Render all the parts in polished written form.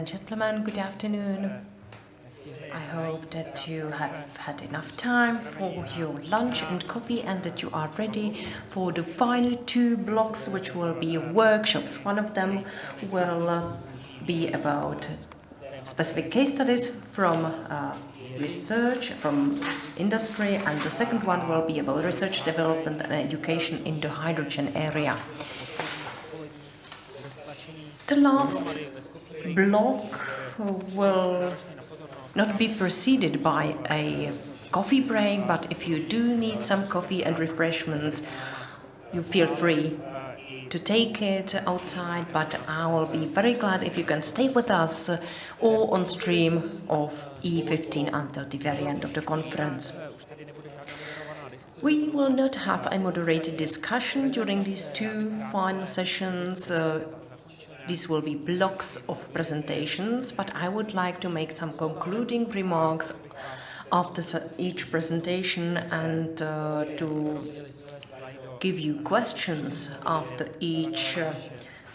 and gentlemen, good afternoon. I hope that you have had enough time for your lunch and coffee and that you are ready for the final 2 blocks, which will be workshops. One of them will be about specific case studies from research, from industry, and the second one will be about research, development and education in the hydrogen area. The last block will not be preceded by a coffee break, but if you do need some coffee and refreshments, you feel free to take it outside, but I will be very glad if you can stay with us or on stream of E15 until the very end of the conference. We will not have a moderated discussion during these 2 final sessions. These will be blocks of presentations, but I would like to make some concluding remarks after each presentation and to give you questions after each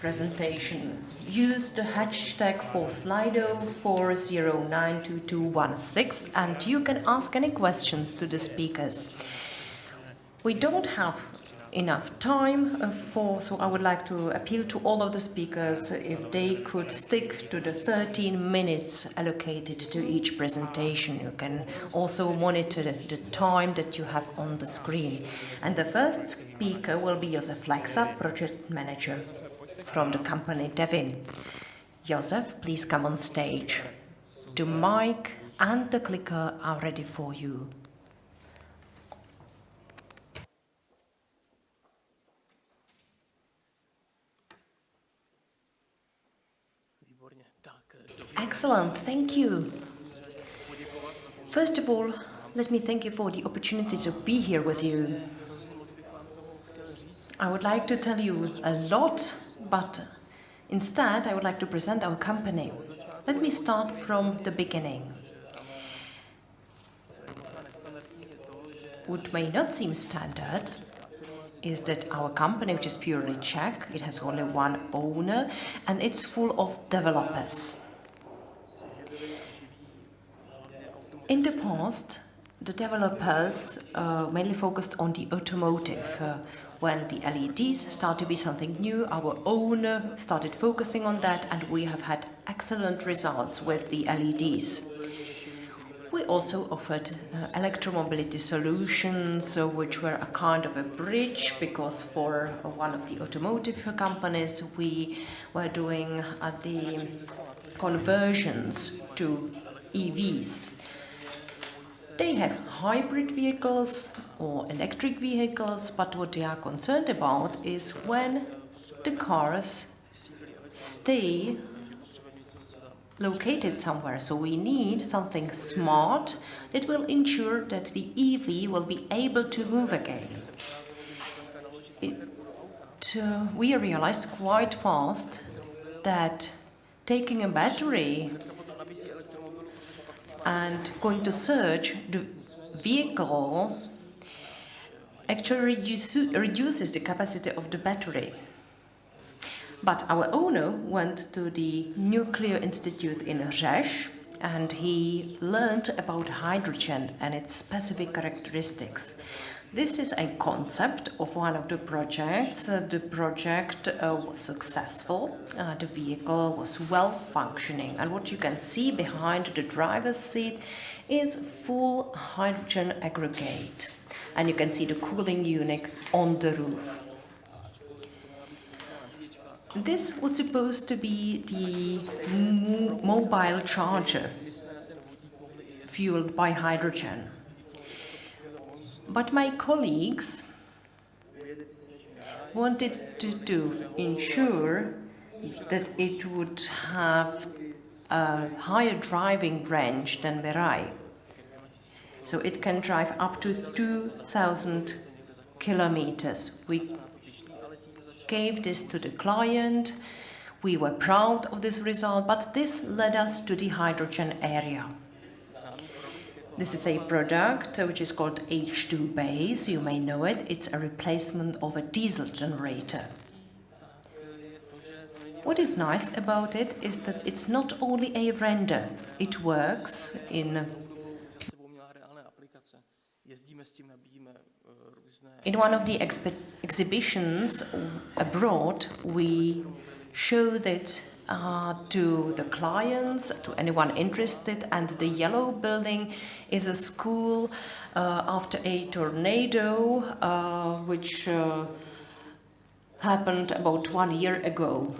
presentation. Use the hashtag for Slido 4092216 and you can ask any questions to the speakers. We don't have enough time so I would like to appeal to all of the speakers if they could stick to the 13 minutes allocated to each presentation. You can also monitor the time that you have on the screen. And the first speaker will be Josef Lexa, project manager from the company Devin. Josef, please come on stage. The mic and the clicker are ready for you. Excellent, thank you. First of all, let me thank you for the opportunity to be here with you. I would like to tell you a lot, but instead I would like to present our company. Let me start from the beginning. What may not seem standard is that our company, which is purely Czech, it has only one owner, and it's full of developers. In the past, the developers mainly focused on the automotive. When the LEDs started to be something new, our owner started focusing on that, and we have had excellent results with the LEDs. We also offered electromobility solutions, which were a kind of a bridge, because for one of the automotive companies we were doing the conversions to EVs. They have hybrid vehicles or electric vehicles, but what they are concerned about is when the cars stay located somewhere. So we need something smart that will ensure that the EV will be able to move again. We realized quite fast that taking a battery and going to search the vehicle actually reduces the capacity of the battery. But our owner went to the Nuclear Institute in Czech and he learned about hydrogen and its specific characteristics. This is a concept of one of the projects. The project was successful. The vehicle was well functioning. And what you can see behind the driver's seat is full hydrogen aggregate. And you can see the cooling unit on the roof. This was supposed to be the mobile charger fueled by hydrogen. But my colleagues wanted to ensure that it would have a higher driving range than Mirai. So it can drive up to 2,000 kilometers. We gave this to the client. We were proud of this result, but this led us to the hydrogen area. This is a product which is called H2 base. You may know it. It's a replacement of a diesel generator. What is nice about it is that it's not only a render. It works in one of the exhibitions abroad. We showed it to the clients, to anyone interested, and the yellow building is a school after a tornado which happened about 1 year ago.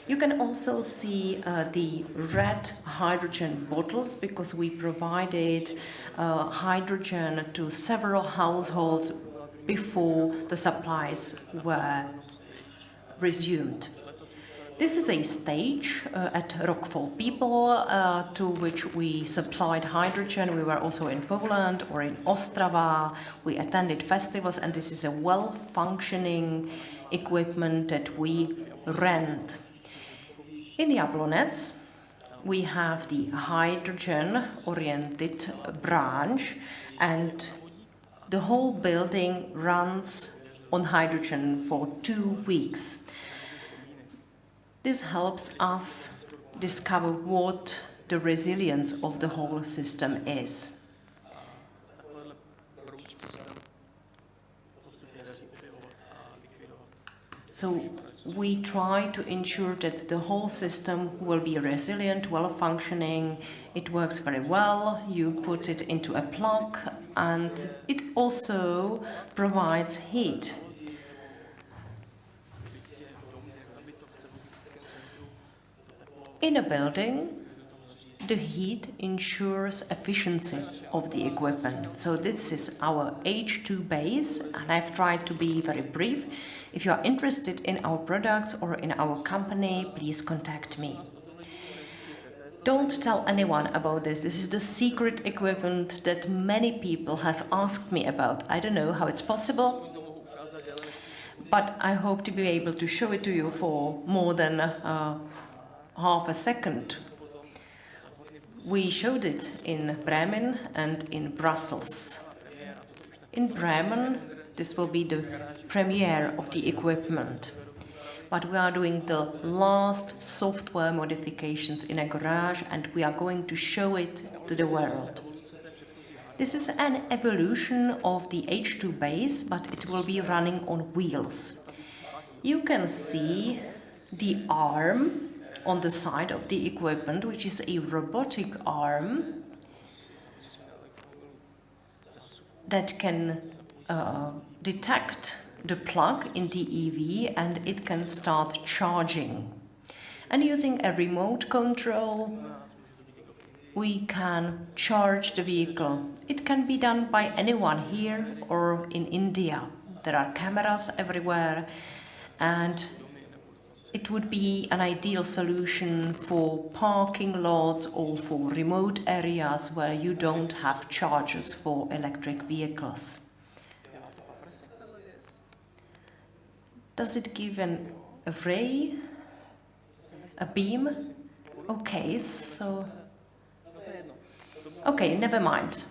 You can also see the red hydrogen bottles because we provided hydrogen to several households before the supplies were resumed. This is a stage at Rock for People to which we supplied hydrogen. We were also in Poland or in Ostrava. We attended festivals, and this is a well-functioning equipment that we rent. In Jablonec, we have the hydrogen-oriented branch, and the whole building runs on hydrogen for 2 weeks. This helps us discover what the resilience of the whole system is. So we try to ensure that the whole system will be resilient, well-functioning. It works very well. You put it into a plug, and it also provides heat. In a building, the heat ensures efficiency of the equipment. So this is our H2 base, and I've tried to be very brief. If you are interested in our products or in our company, please contact me. Don't tell anyone about this. This is the secret equipment that many people have asked me about. I don't know how it's possible, but I hope to be able to show it to you for more than half a second. We showed it in Bremen and in Brussels. In Bremen, this will be the premiere of the equipment. But we are doing the last software modifications in a garage, and we are going to show it to the world. This is an evolution of the H2 base, but it will be running on wheels. You can see the arm on the side of the equipment, which is a robotic arm that can detect the plug in the EV, and it can start charging. And using a remote control, we can charge the vehicle. It can be done by anyone here or in India. There are cameras everywhere, and it would be an ideal solution for parking lots or for remote areas where you don't have chargers for electric vehicles. Does it give a ray? A beam? Okay, so... Okay, never mind.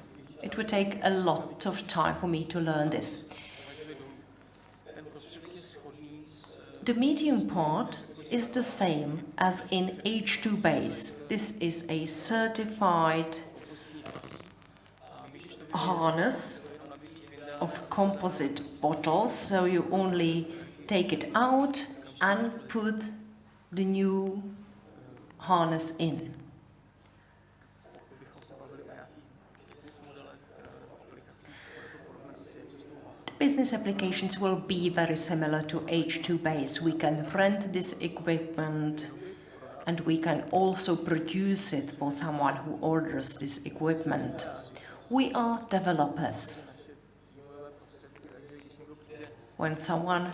It would take a lot of time for me to learn this. The medium part is the same as in H2 base. This is a certified harness of composite bottles, so you only take it out and put the new harness in. Business applications will be very similar to H2 base. We can rent this equipment, and we can also produce it for someone who orders this equipment. We are developers. When someone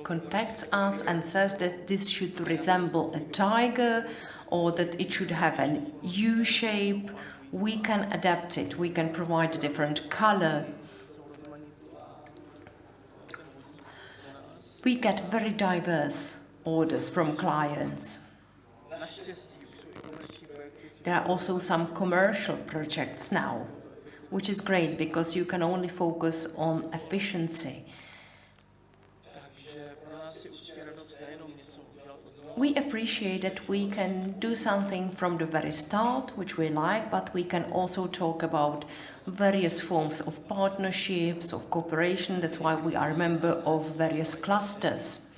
contacts us and says that this should resemble a tiger or that it should have an U shape, we can adapt it. We can provide a different color. We get very diverse orders from clients. There are also some commercial projects now, which is great because you can only focus on efficiency. We appreciate that we can do something from the very start, which we like, but we can also talk about various forms of partnerships, of cooperation. That's why we are a member of various clusters.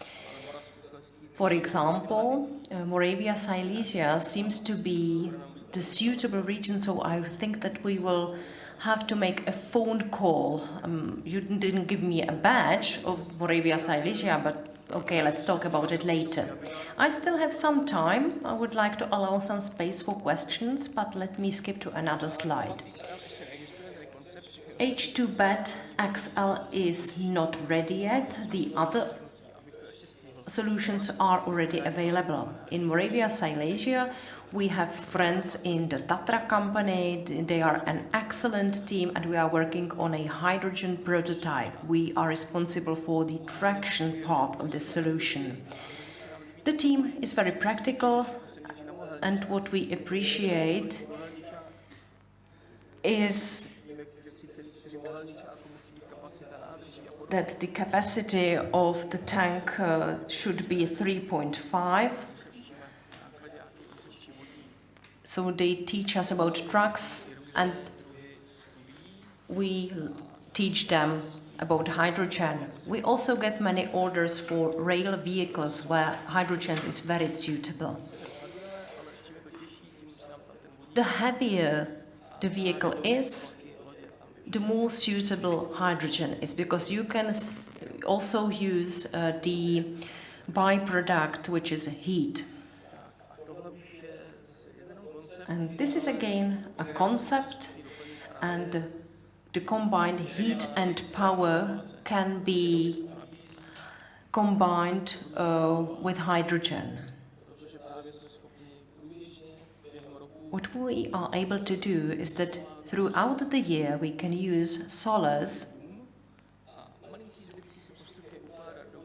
For example, Moravia Silesia seems to be the suitable region, so I think that we will have to make a phone call. You didn't give me a badge of Moravia Silesia, but okay, let's talk about it later. I still have some time. I would like to allow some space for questions, but let me skip to another slide. H2BET XL is not ready yet. The other solutions are already available. In Moravia Silesia, we have friends in the Tatra company. They are an excellent team and we are working on a hydrogen prototype. We are responsible for the traction part of this solution. The team is very practical and what we appreciate is that the capacity of the tank should be 3.5. So they teach us about trucks and we teach them about hydrogen. We also get many orders for rail vehicles where hydrogen is very suitable. The heavier the vehicle is, the more suitable hydrogen is, because you can also use the byproduct, which is heat. And this is again a concept, and the combined heat and power can be combined with hydrogen. What we are able to do is that throughout the year we can use solars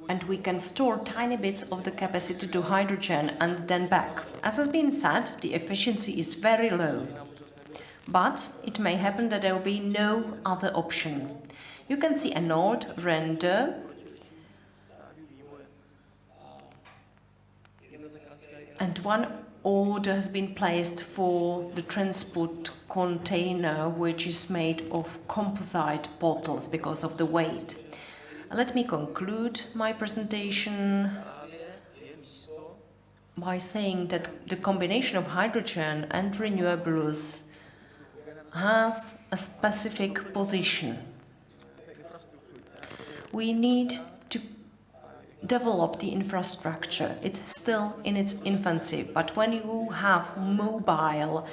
and we can store tiny bits of the capacity to hydrogen and then back. As has been said, the efficiency is very low, but it may happen that there will be no other option. You can see an old render and one order has been placed for the transport container, which is made of composite bottles because of the weight. Let me conclude my presentation by saying that the combination of hydrogen and renewables has a specific position. We need to develop the infrastructure. It's still in its infancy, but when you have mobile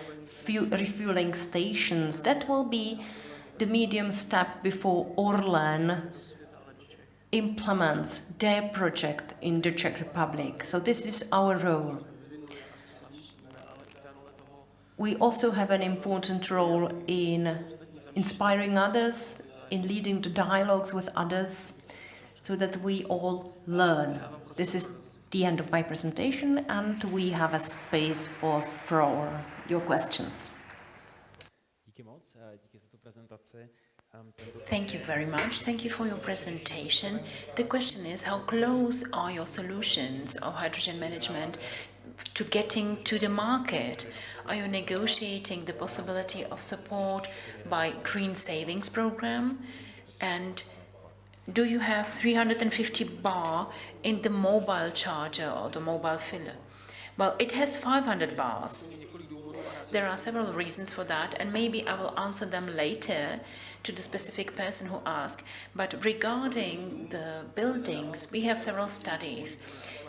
refueling stations, that will be the medium step before Orlen implements their project in the Czech Republic. So this is our role. We also have an important role in inspiring others, in leading the dialogues with others, so that we all learn. This is the end of my presentation, and we have a space for your questions. Thank you very much. Thank you for your presentation. The question is, how close are your solutions of hydrogen management to getting to the market? Are you negotiating the possibility of support by green savings program? And do you have 350 bar in the mobile charger or the mobile filler? Well, it has 500 bars. There are several reasons for that, and maybe I will answer them later to the specific person who asked. But regarding the buildings, we have several studies.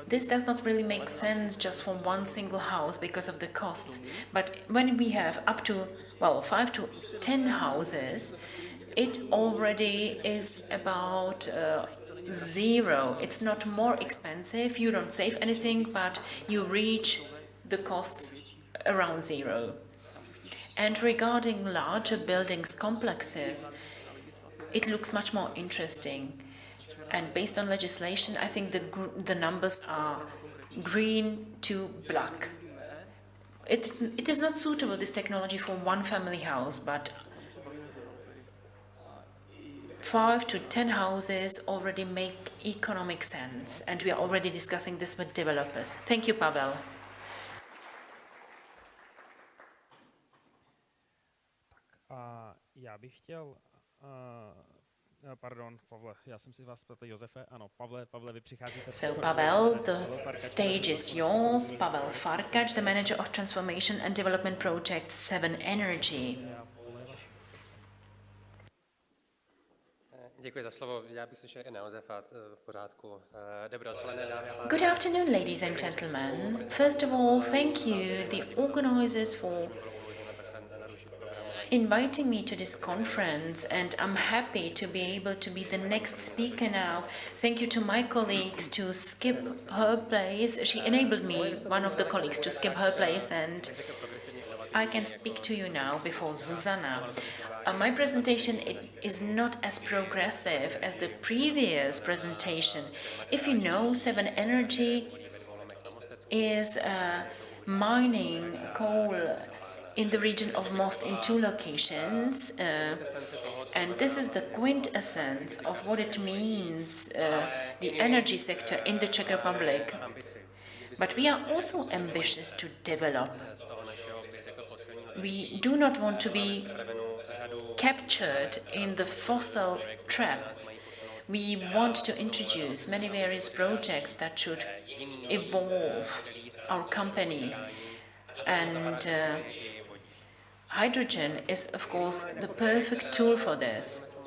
This does not really make sense just for one single house because of the costs. But when we have up to, well, 5 to 10 houses, it already is about zero. It's not more expensive, you don't save anything, but you reach the costs around zero. And regarding larger buildings complexes, it looks much more interesting. And based on legislation, I think the numbers are green to black. It is not suitable, this technology, for one family house, but 5 to 10 houses already make economic sense, and we are already discussing this with developers. Thank you, Pavel. Já bych chtěl, pardon, Pavle, já jsem si vás ptal, Josefe, ano, Pavle, vy přicházíte. So, Pavel, the stage is yours. Pavel Farkač, the manager of Transformation and Development Project 7 Energy. Děkuji za slovo. Já bych slyšel i na Josefa v pořádku. Dobré odpoledne, dámy a pánové. Good afternoon, ladies and gentlemen. First of all, thank you, the organizers, for inviting me to this conference, and I'm happy to be able to be the next speaker now. Thank you to my colleagues to skip her place. She enabled me, one of the colleagues, to skip her place, and I can speak to you now before Zuzana. My presentation is not as progressive as the previous presentation. If you know, 7 Energy is mining coal in the region of Most in 2 locations, and this is the quintessence of what it means, the energy sector in the Czech Republic. But we are also ambitious to develop. We do not want to be captured in the fossil trap. We want to introduce many various projects that should evolve our company, and hydrogen is, of course, the perfect tool for this.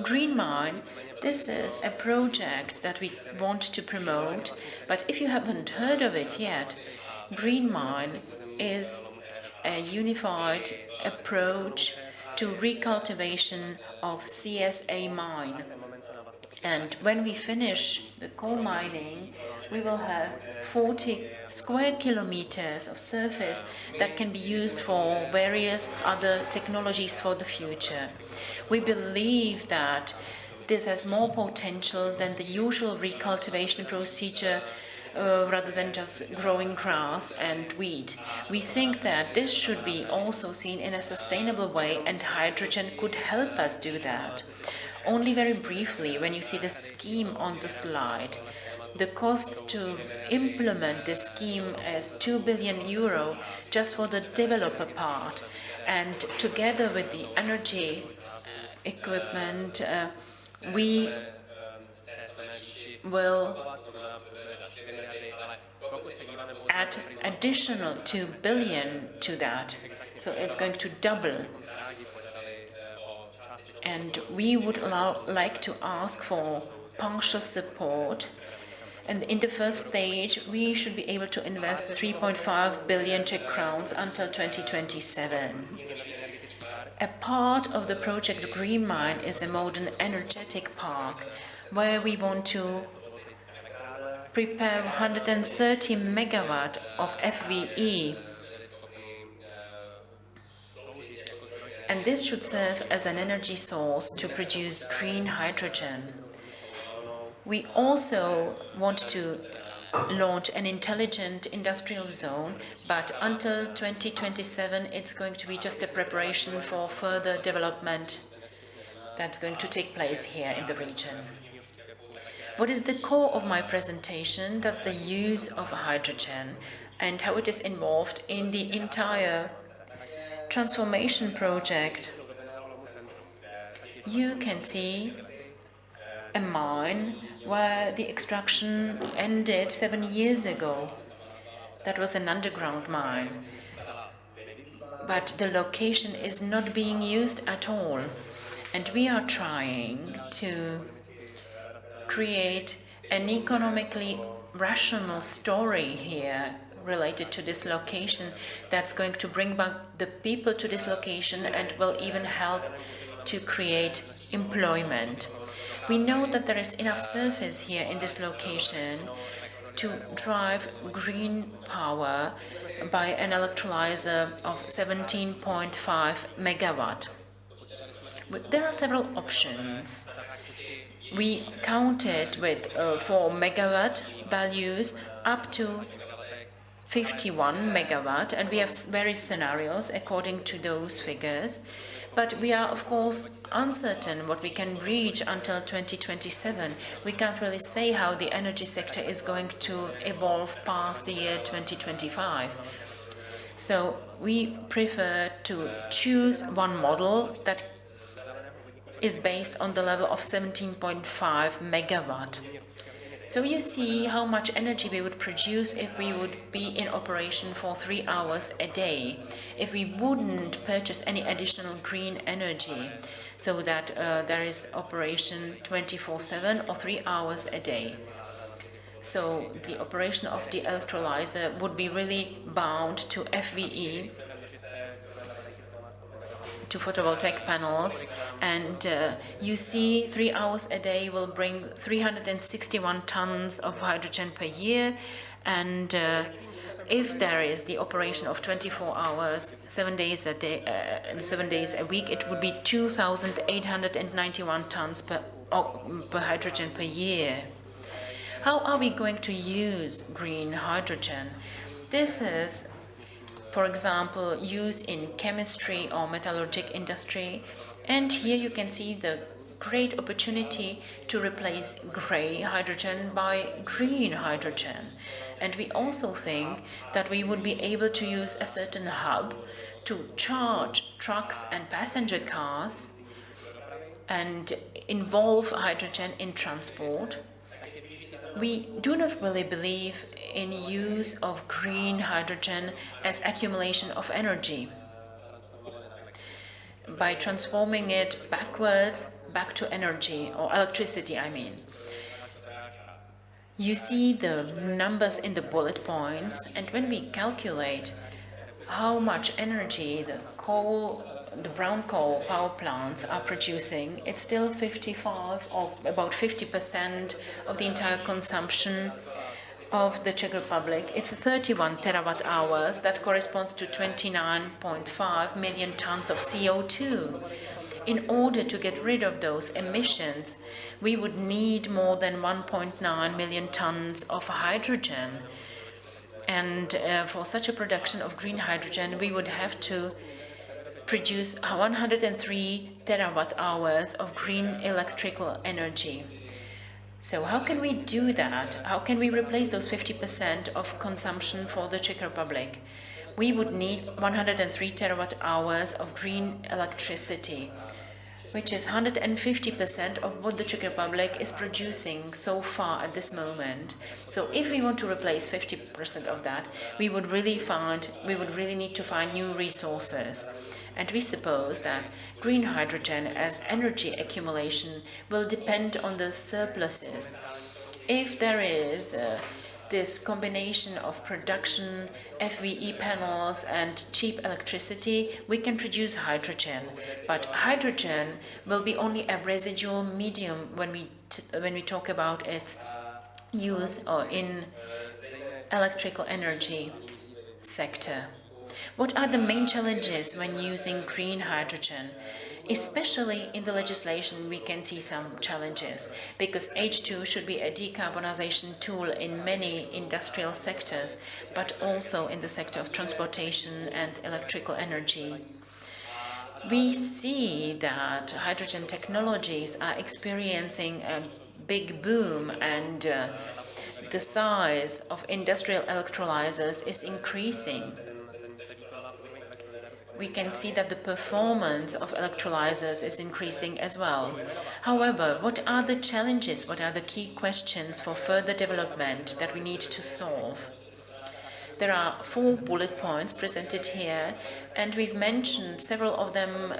Green Mine, this is a project that we want to promote, but if you haven't heard of it yet, Green Mine is a unified approach to recultivation of CSA mine. And when we finish the coal mining, we will have 40 square kilometers of surface that can be used for various other technologies for the future. We believe that this has more potential than the usual recultivation procedure, rather than just growing grass and wheat. We think that this should be also seen in a sustainable way, and hydrogen could help us do that. Only very briefly, when you see the scheme on the slide, the costs to implement this scheme is 2 billion euro just for the developer part, and together with the energy equipment, we will add additional 2 billion to that, so it's going to double. And we would like to ask for partial support, and in the first stage we should be able to invest 3.5 billion Czech crowns until 2027. A part of the project Green Mine is a modern energetic park where we want to prepare 130 megawatt of FVE, and this should serve as an energy source to produce green hydrogen. We also want to launch an intelligent industrial zone, but until 2027 it's going to be just a preparation for further development that's going to take place here in the region. What is the core of my presentation? That's the use of hydrogen and how it is involved in the entire transformation project. You can see a mine where the extraction ended 7 years ago. That was an underground mine. But the location is not being used at all. And we are trying to create an economically rational story here related to this location that's going to bring back the people to this location and will even help to create employment. We know that there is enough surface here in this location to drive green power by an electrolyzer of 17.5 megawatt. But there are several options. We counted with 4 megawatt values up to 51 megawatt, and we have various scenarios according to those figures. But we are, of course, uncertain what we can reach until 2027. We can't really say how the energy sector is going to evolve past the year 2025. So we prefer to choose one model that is based on the level of 17.5 megawatt. So you see how much energy we would produce if we would be in operation for 3 hours a day, if we wouldn't purchase any additional green energy, so that there is operation 24/7 or 3 hours a day. So the operation of the electrolyzer would be really bound to FVE, to photovoltaic panels, and you see 3 hours a day will bring 361 tons of hydrogen per year, and if there is the operation of 24 hours, 7 days a day, 7 days a week, it would be 2,891 tons per hydrogen per year. How are we going to use green hydrogen? This is, for example, used in chemistry or metallurgic industry. And here you can see the great opportunity to replace gray hydrogen by green hydrogen. And we also think that we would be able to use a certain hub to charge trucks and passenger cars and involve hydrogen in transport. We do not really believe in use of green hydrogen as accumulation of energy. By transforming it backwards, back to energy, or electricity, I mean. You see the numbers in the bullet points, and when we calculate how much energy the brown coal power plants are producing, it's still 55 or about 50% of the entire consumption of the Czech Republic. It's 31 terawatt hours. That corresponds to 29.5 million tons of CO2. In order to get rid of those emissions, we would need more than 1.9 million tons of hydrogen. And for such a production of green hydrogen, we would have to produce 103 terawatt hours of green electrical energy. So how can we do that? How can we replace those 50% of consumption for the Czech Republic? We would need 103 terawatt hours of green electricity, which is 150% of what the Czech Republic is producing so far at this moment. So if we want to replace 50% of that, we would really need to find new resources. And we suppose that green hydrogen as energy accumulation will depend on the surpluses. If there is this combination of production, FVE panels and cheap electricity, we can produce hydrogen. But hydrogen will be only a residual medium when we talk about its use in electrical energy sector. What are the main challenges when using green hydrogen? Especially in the legislation, we can see some challenges, because H2 should be a decarbonization tool in many industrial sectors, but also in the sector of transportation and electrical energy. We see that hydrogen technologies are experiencing a big boom, and the size of industrial electrolyzers is increasing. We can see that the performance of electrolyzers is increasing as well. However, what are the challenges? What are the key questions for further development that we need to solve? There are 4 bullet points presented here, and we've mentioned several of them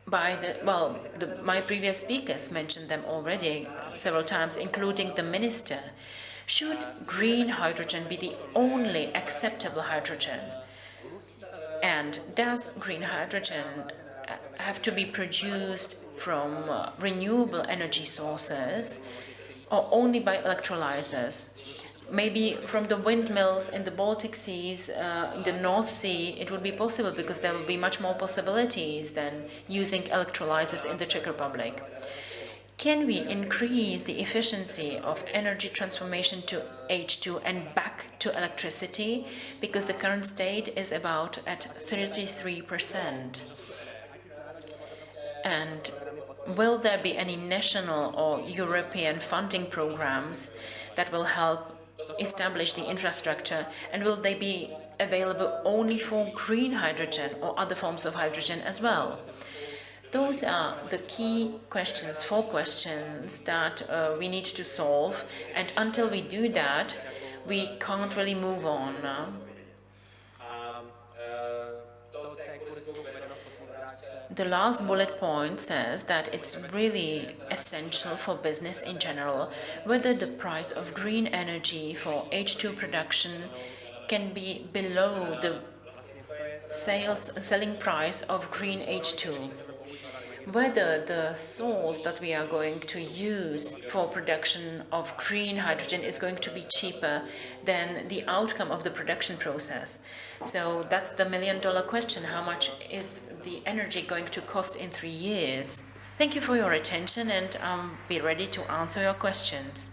my previous speakers mentioned them already several times, including the minister. Should green hydrogen be the only acceptable hydrogen? And does green hydrogen have to be produced from renewable energy sources or only by electrolyzers? Maybe from the windmills in the Baltic Seas, in the North Sea, it would be possible, because there will be much more possibilities than using electrolyzers in the Czech Republic. Can we increase the efficiency of energy transformation to H2 and back to electricity? Because the current state is about at 33%. And will there be any national or European funding programs that will help establish the infrastructure? And will they be available only for green hydrogen or other forms of hydrogen as well? Those are the key questions, 4 questions that we need to solve. And until we do that, we can't really move on. The last bullet point says that it's really essential for business in general whether the price of green energy for H2 production can be below the selling price of green H2. Whether the source that we are going to use for production of green hydrogen is going to be cheaper than the outcome of the production process. So that's the million-dollar question. How much is the energy going to cost in 3 years? Thank you for your attention, and I'll be ready to answer your questions.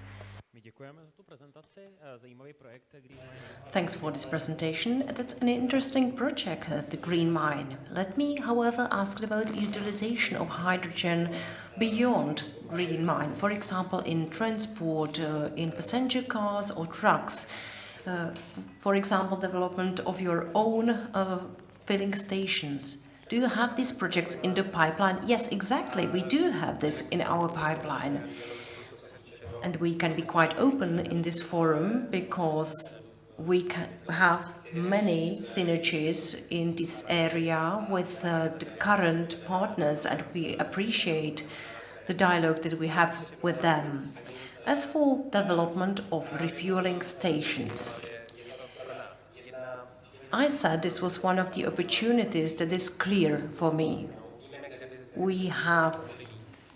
Thanks for this presentation. That's an interesting project, the Green Mine. Let me, however, ask about utilization of hydrogen beyond Green Mine, for example, in transport, in passenger cars or trucks. For example, development of your own filling stations. Do you have these projects in the pipeline? Yes, exactly. We do have this in our pipeline. And we can be quite open in this forum because we can have many synergies in this area with the current partners, and we appreciate the dialogue that we have with them. As for development of refueling stations, I said this was one of the opportunities that is clear for me. We have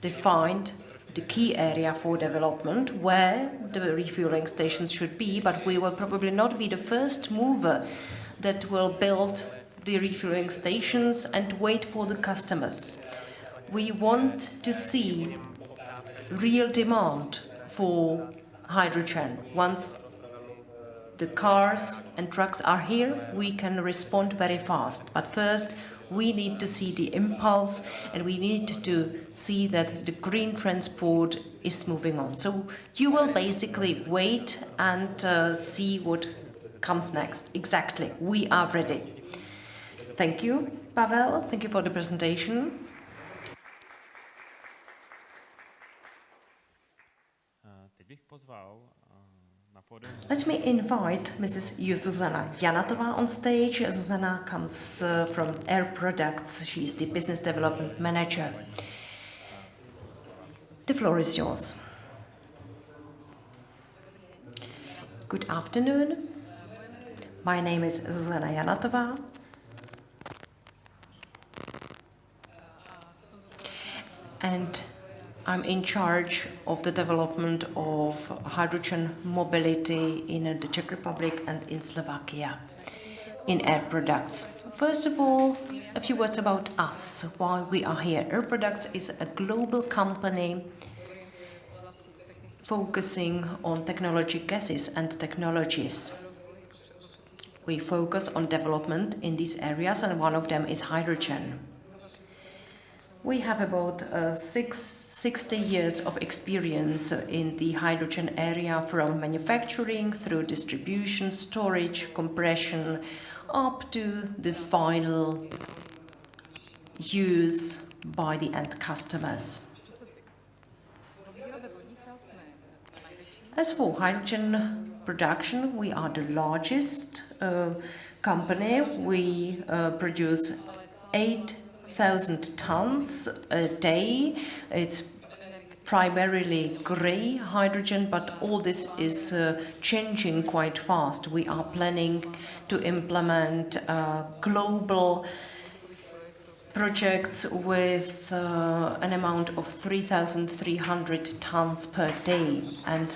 defined the key area for development where the refueling stations should be, but we will probably not be the first mover that will build the refueling stations and wait for the customers. We want to see real demand for hydrogen. Once the cars and trucks are here, we can respond very fast. But first, we need to see the impulse, and we need to see that the green transport is moving on. So you will basically wait and see what comes next. Exactly, we are ready. Thank you, Pavel. Thank you for the presentation. Let me invite Mrs. Zuzana Janatová on stage. Zuzana comes from Air Products. She's the Business Development Manager. The floor is yours. Good afternoon. My name is Zuzana Janatová. And I'm in charge of the development of hydrogen mobility in the Czech Republic and in Slovakia in Air Products. First of all, a few words about us, why we are here. Air Products is a global company focusing on technology gases and technologies. We focus on development in these areas, and one of them is hydrogen. We have about 60 years of experience in the hydrogen area, from manufacturing through distribution, storage, compression, up to the final use by the end customers. As for hydrogen production, we are the largest company. We produce 8,000 tons a day. It's primarily grey hydrogen, but all this is changing quite fast. We are planning to implement global projects with an amount of 3,300 tons per day. And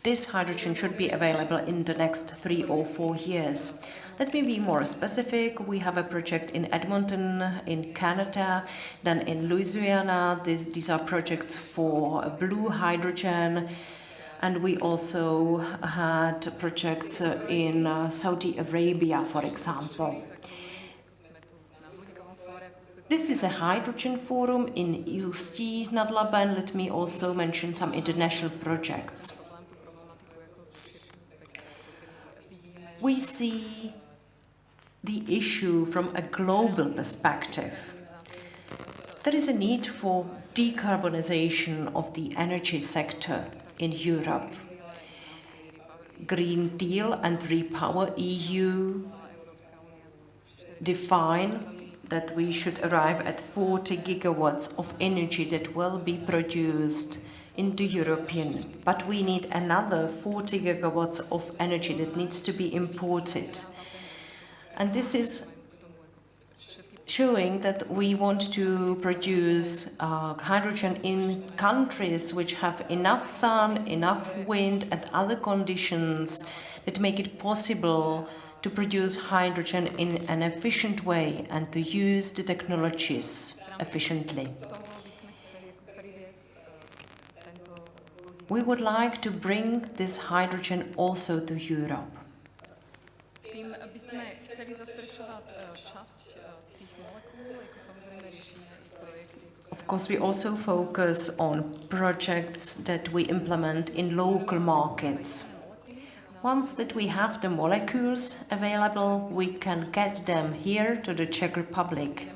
this hydrogen should be available in the next 3 or 4 years. Let me be more specific. We have a project in Edmonton, in Canada, then in Louisiana. These are projects for blue hydrogen. And we also had projects in Saudi Arabia, for example. This is a hydrogen forum in Ústí nad Labem. Let me also mention some international projects. We see the issue from a global perspective. There is a need for decarbonization of the energy sector in Europe. Green Deal and Repower EU define that we should arrive at 40 gigawatts of energy that will be produced into European. But we need another 40 gigawatts of energy that needs to be imported. And this is showing that we want to produce hydrogen in countries which have enough sun, enough wind and other conditions that make it possible to produce hydrogen in an efficient way and to use the technologies efficiently. We would like to bring this hydrogen also to Europe. Of course, we also focus on projects that we implement in local markets. Once that we have the molecules available, we can get them here to the Czech Republic.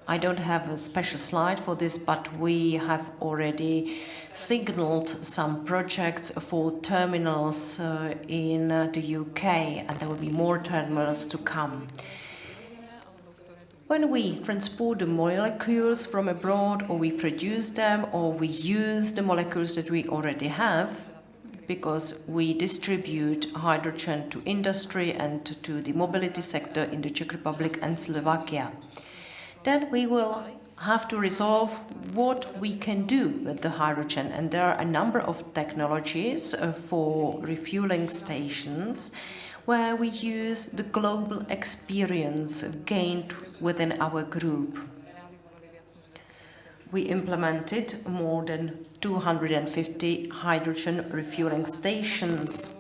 I don't have a special slide for this, but we have already signaled some projects for terminals in the UK, and there will be more terminals to come. When we transport the molecules from abroad, or we produce them, or we use the molecules that we already have, because we distribute hydrogen to industry and to the mobility sector in the Czech Republic and Slovakia, then we will have to resolve what we can do with the hydrogen. And there are a number of technologies for refueling stations where we use the global experience gained within our group. We implemented more than 250 hydrogen refueling stations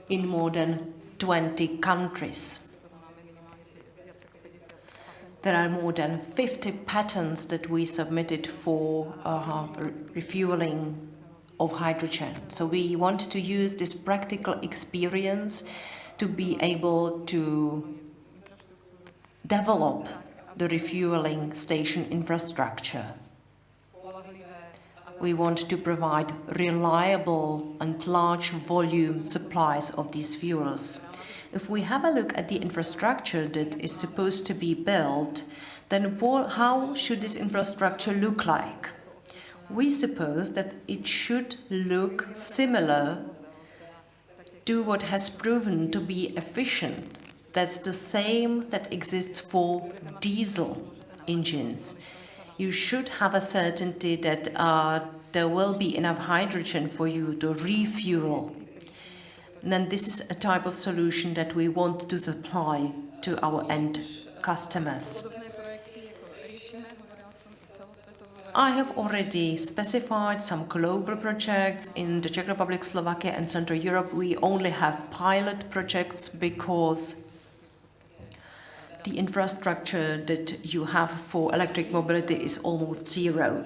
in more than 20 countries. There are more than 50 patents that we submitted for refueling of hydrogen. So we want to use this practical experience to be able to develop the refueling station infrastructure. We want to provide reliable and large volume supplies of these fuels. If we have a look at the infrastructure that is supposed to be built, then how should this infrastructure look like? We suppose that it should look similar to what has proven to be efficient. That's the same that exists for diesel engines. You should have a certainty that there will be enough hydrogen for you to refuel. And then this is a type of solution that we want to supply to our end customers. I have already specified some global projects in the Czech Republic, Slovakia and Central Europe. We only have pilot projects because the infrastructure that you have for electric mobility is almost zero.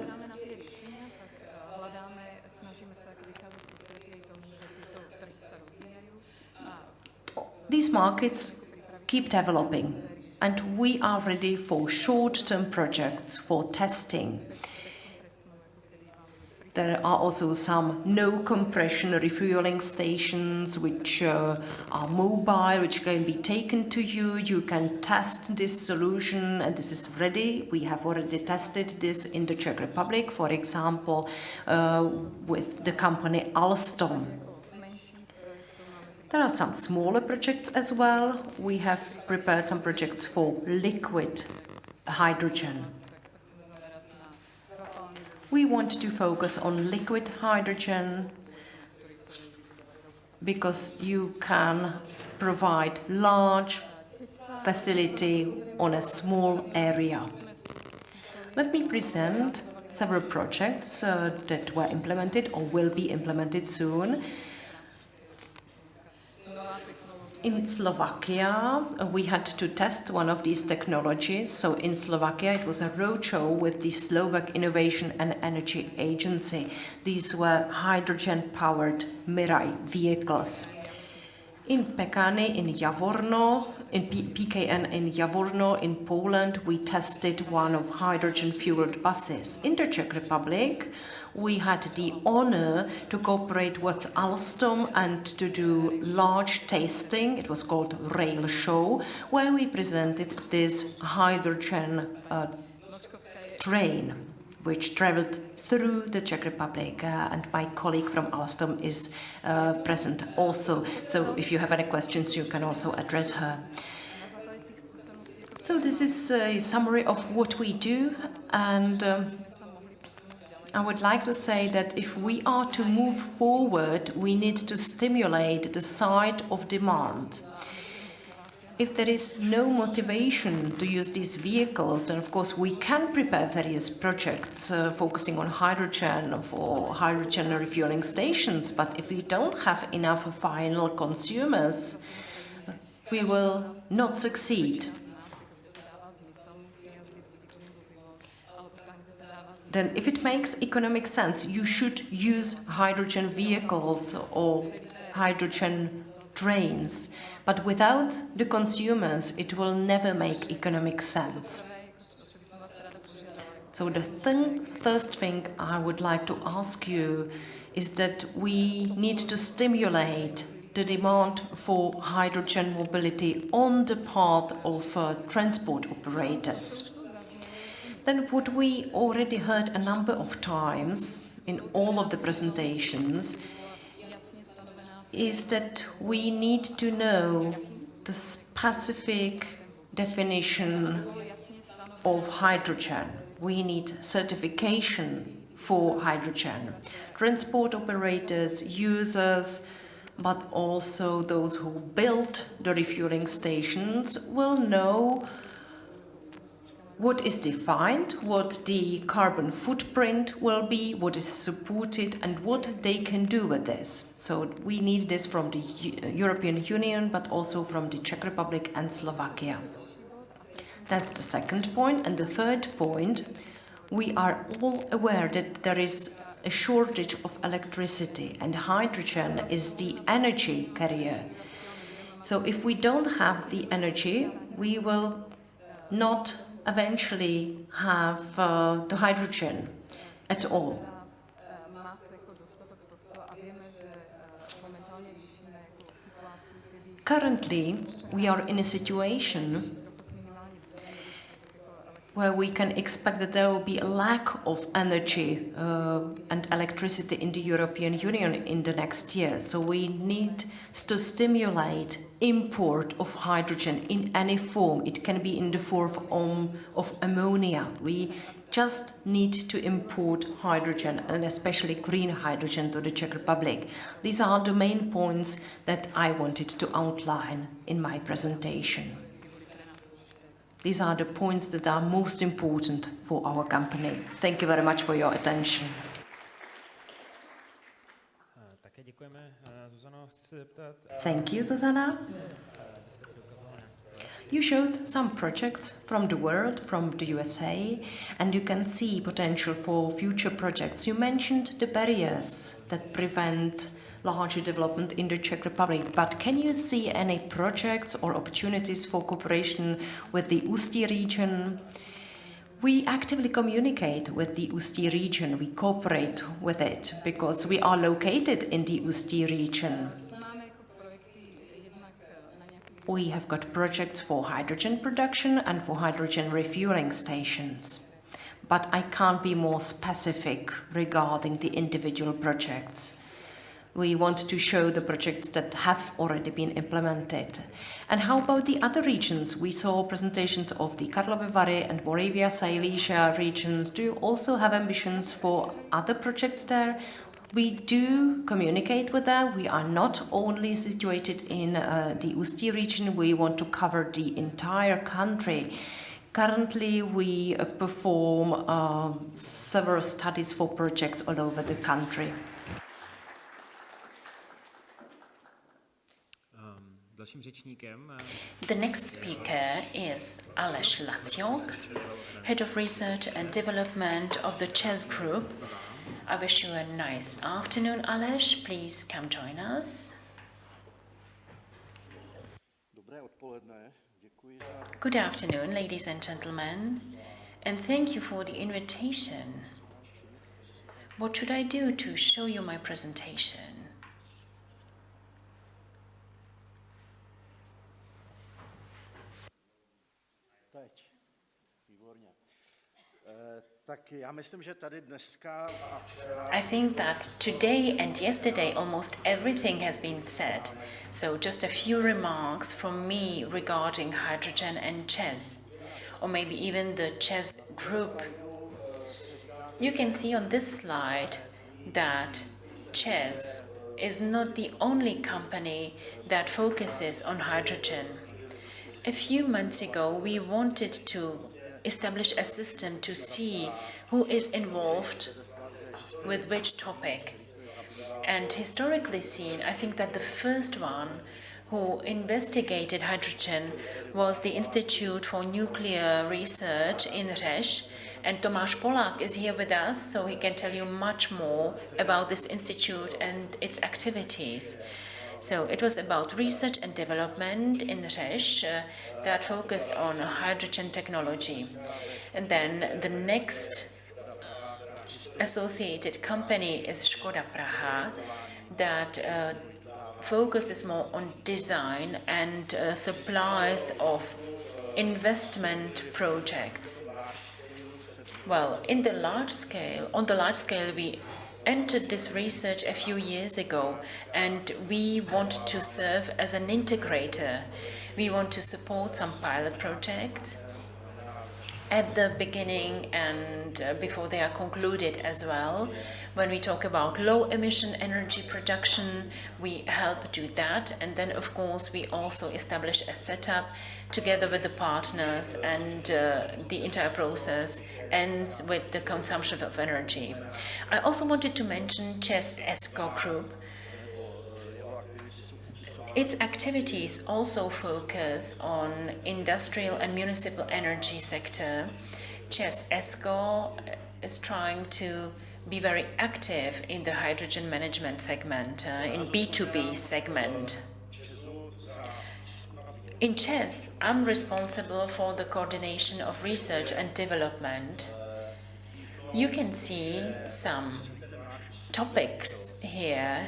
These markets keep developing, and we are ready for short-term projects for testing. There are also some no-compression refueling stations which are mobile, which can be taken to you. You can test this solution, and this is ready. We have already tested this in the Czech Republic, for example, with the company Alstom. There are some smaller projects as well. We have prepared some projects for liquid hydrogen. We want to focus on liquid hydrogen because you can provide large facility on a small area. Let me present several projects that were implemented or will be implemented soon. In Slovakia, we had to test one of these technologies. So in Slovakia, it was a roadshow with the Slovak Innovation and Energy Agency. These were hydrogen-powered Mirai vehicles. In Pekany, in Javorno, in PKN in Javorno, in Poland, we tested one of hydrogen-fueled buses. In the Czech Republic, we had the honor to cooperate with Alstom and to do large tasting. It was called Rail Show, where we presented this hydrogen train, which traveled through the Czech Republic, and my colleague from Alstom is present also. So if you have any questions, you can also address her. So this is a summary of what we do, and I would like to say that if we are to move forward, we need to stimulate the side of demand. If there is no motivation to use these vehicles, then of course we can prepare various projects focusing on hydrogen for hydrogen refueling stations. But if we don't have enough final consumers, we will not succeed. Then if it makes economic sense, you should use hydrogen vehicles or hydrogen trains. But without the consumers, it will never make economic sense. So the first thing I would like to ask you is that we need to stimulate the demand for hydrogen mobility on the part of transport operators. Then what we already heard a number of times in all of the presentations is that we need to know the specific definition of hydrogen. We need certification for hydrogen. Transport operators, users, but also those who build the refueling stations will know what is defined, what the carbon footprint will be, what is supported, and what they can do with this. So we need this from the European Union, but also from the Czech Republic and Slovakia. That's the second point. And the third point, we are all aware that there is a shortage of electricity, and hydrogen is the energy carrier. So if we don't have the energy, we will not eventually have the hydrogen at all. Currently, we are in a situation where we can expect that there will be a lack of energy and electricity in the European Union in the next year. So we need to stimulate import of hydrogen in any form. It can be in the form of ammonia. We just need to import hydrogen, and especially green hydrogen, to the Czech Republic. These are the main points that I wanted to outline in my presentation. These are the points that are most important for our company. Thank you very much for your attention. Thank you, Zuzana. You showed some projects from the world, from the USA, and you can see potential for future projects. You mentioned the barriers that prevent larger development in the Czech Republic, but can you see any projects or opportunities for cooperation with the Ústí region? We actively communicate with the Ústí region, we cooperate with it because we are located in the Ústí region. We have got projects for hydrogen production and for hydrogen refueling stations, but I can't be more specific regarding the individual projects. We want to show the projects that have already been implemented. And how about the other regions? We saw presentations of the Karlovy Vary and Moravia, Silesia regions. Do you also have ambitions for other projects there? We do communicate with them. We are not only situated in the Ústí region, we want to cover the entire country. Currently, we perform several studies for projects all over the country. The next speaker is Aleš Laciok, Head of Research and Development of the Czech Group. I wish you a nice afternoon, Aleš. Please come join us. Good afternoon, ladies and gentlemen, and thank you for the invitation. What should I do to show you my presentation? I think that today and yesterday almost everything has been said. So just a few remarks from me regarding hydrogen and Czech, or maybe even the Czech group. You can see on this slide that Czech is not the only company that focuses on hydrogen. A few months ago, we wanted to establish a system to see who is involved with which topic. And historically seen, I think that the first one who investigated hydrogen was the Institute for Nuclear Research in Czech. And Tomáš Polák is here with us, so he can tell you much more about this institute and its activities. So it was about research and development in Czech that focused on hydrogen technology. And then the next associated company is Škoda Praha that focuses more on design and supplies of investment projects. Well, on the large scale, we entered this research a few years ago, and we want to serve as an integrator. We want to support some pilot projects at the beginning and before they are concluded as well. When we talk about low emission energy production, we help do that. And then, of course, we also establish a setup together with the partners, and the entire process ends with the consumption of energy. I also wanted to mention Czech ESCO Group. Its activities also focus on industrial and municipal energy sector. Czech ESCO is trying to be very active in the hydrogen management segment, in B2B segment. In Czech, I'm responsible for the coordination of research and development. You can see some topics here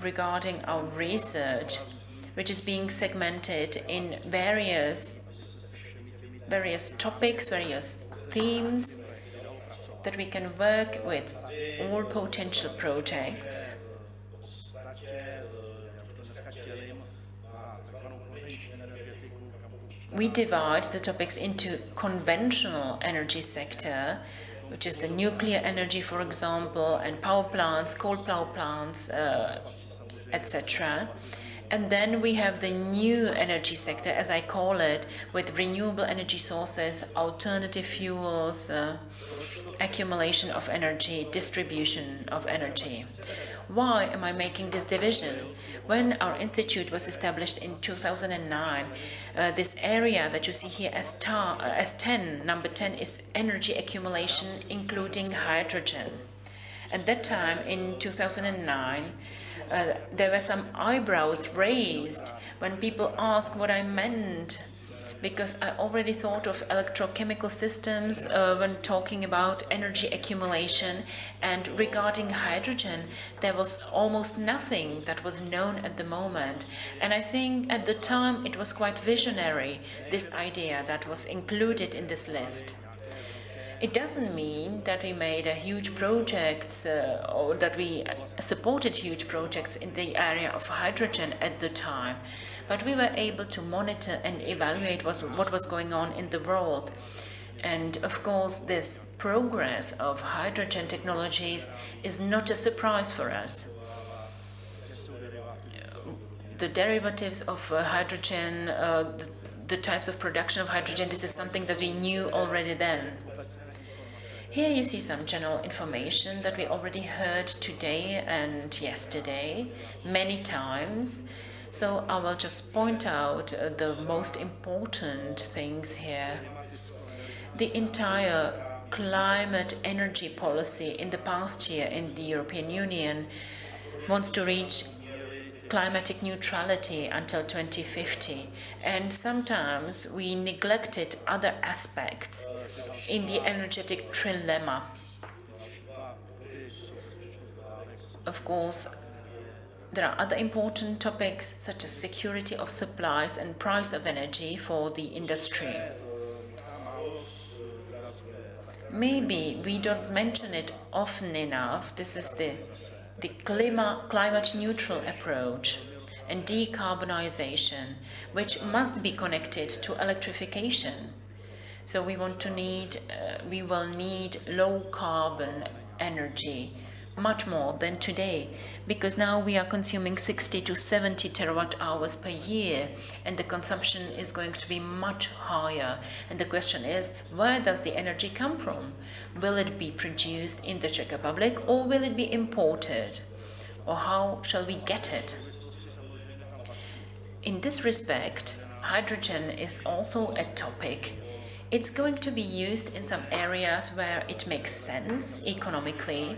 regarding our research, which is being segmented in various topics, various themes that we can work with all potential projects. We divide the topics into conventional energy sector, which is the nuclear energy, for example, and power plants, coal power plants, etc. And then we have the new energy sector, as I call it, with renewable energy sources, alternative fuels, accumulation of energy, distribution of energy. Why am I making this division? When our institute was established in 2009, this area that you see here as 10, number 10, is energy accumulation, including hydrogen. At that time, in 2009, there were some eyebrows raised when people asked what I meant, because I already thought of electrochemical systems when talking about energy accumulation, and regarding hydrogen, there was almost nothing that was known at the moment. And I think at the time it was quite visionary, this idea that was included in this list. It doesn't mean that we made a huge projects or that we supported huge projects in the area of hydrogen at the time, but we were able to monitor and evaluate what was going on in the world. And of course, this progress of hydrogen technologies is not a surprise for us. The derivatives of hydrogen, the types of production of hydrogen, this is something that we knew already then. Here you see some general information that we already heard today and yesterday many times. So I will just point out the most important things here. The entire climate energy policy in the past year in the European Union wants to reach climatic neutrality until 2050, and sometimes we neglected other aspects in the energetic trilemma. Of course, there are other important topics such as security of supplies and price of energy for the industry. Maybe we don't mention it often enough. This is the climate neutral approach and decarbonization, which must be connected to electrification. So we will need low carbon energy much more than today, because now we are consuming 60 to 70 terawatt hours per year, and the consumption is going to be much higher. And the question is, where does the energy come from? Will it be produced in the Czech Republic, or will it be imported? Or how shall we get it? In this respect, hydrogen is also a topic. It's going to be used in some areas where it makes sense economically,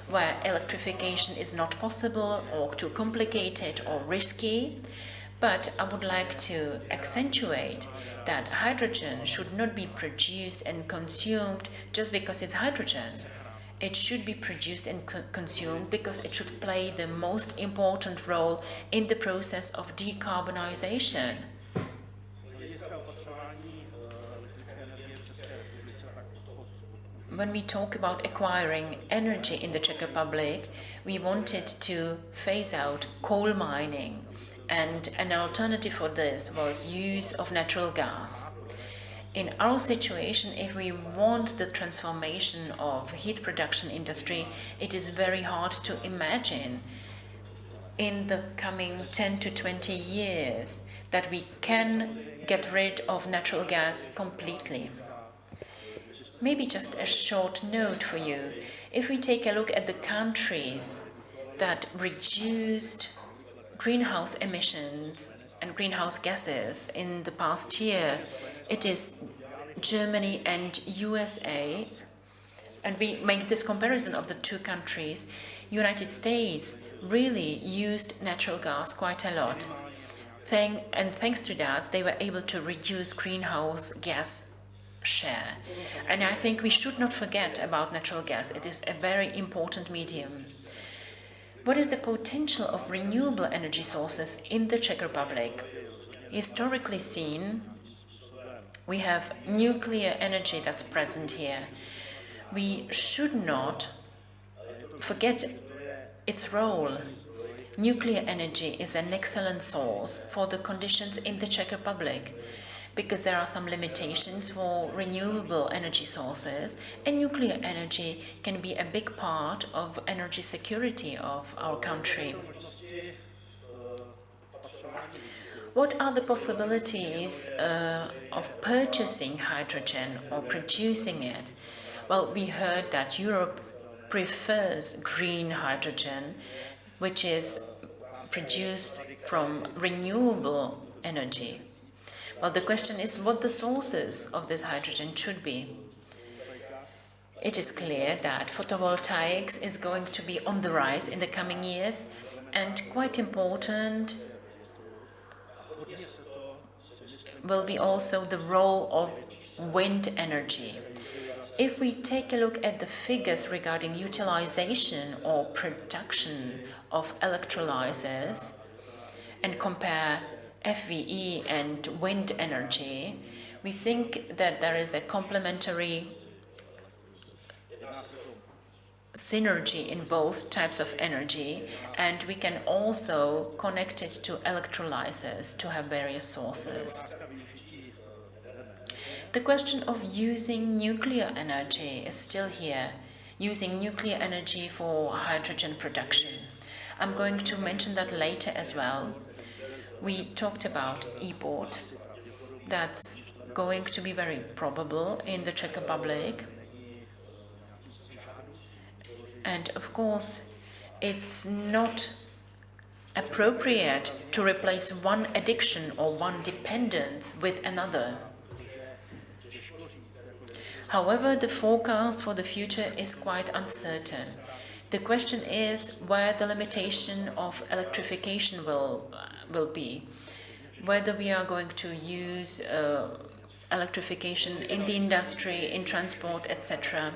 where electrification is not possible or too complicated or risky. But I would like to accentuate that hydrogen should not be produced and consumed just because it's hydrogen. It should be produced and consumed because it should play the most important role in the process of decarbonization. When we talk about acquiring energy in the Czech Republic, we wanted to phase out coal mining, and an alternative for this was use of natural gas. In our situation, if we want the transformation of heat production industry, it is very hard to imagine in the coming 10 to 20 years that we can get rid of natural gas completely. Maybe just a short note for you. If we take a look at the countries that reduced greenhouse emissions and greenhouse gases in the past year, it is Germany and USA. And we make this comparison of the two countries. United States really used natural gas quite a lot. And thanks to that, they were able to reduce greenhouse gas share. And I think we should not forget about natural gas. It is a very important medium. What is the potential of renewable energy sources in the Czech Republic? Historically seen, we have nuclear energy that's present here. We should not forget its role. Nuclear energy is an excellent source for the conditions in the Czech Republic, because there are some limitations for renewable energy sources, and nuclear energy can be a big part of energy security of our country. What are the possibilities of purchasing hydrogen or producing it? Well, we heard that Europe prefers green hydrogen, which is produced from renewable energy. Well, the question is what the sources of this hydrogen should be. It is clear that photovoltaics is going to be on the rise in the coming years, and quite important will be also the role of wind energy. If we take a look at the figures regarding utilization or production of electrolyzers and compare FVE and wind energy, we think that there is a complementary synergy in both types of energy, and we can also connect it to electrolyzers to have various sources. The question of using nuclear energy is still here, using nuclear energy for hydrogen production. I'm going to mention that later as well. We talked about e-port. That's going to be very probable in the Czech Republic. And of course, it's not appropriate to replace one addiction or one dependence with another. However, the forecast for the future is quite uncertain. The question is where the limitation of electrification will be, whether we are going to use electrification in the industry, in transport, etc.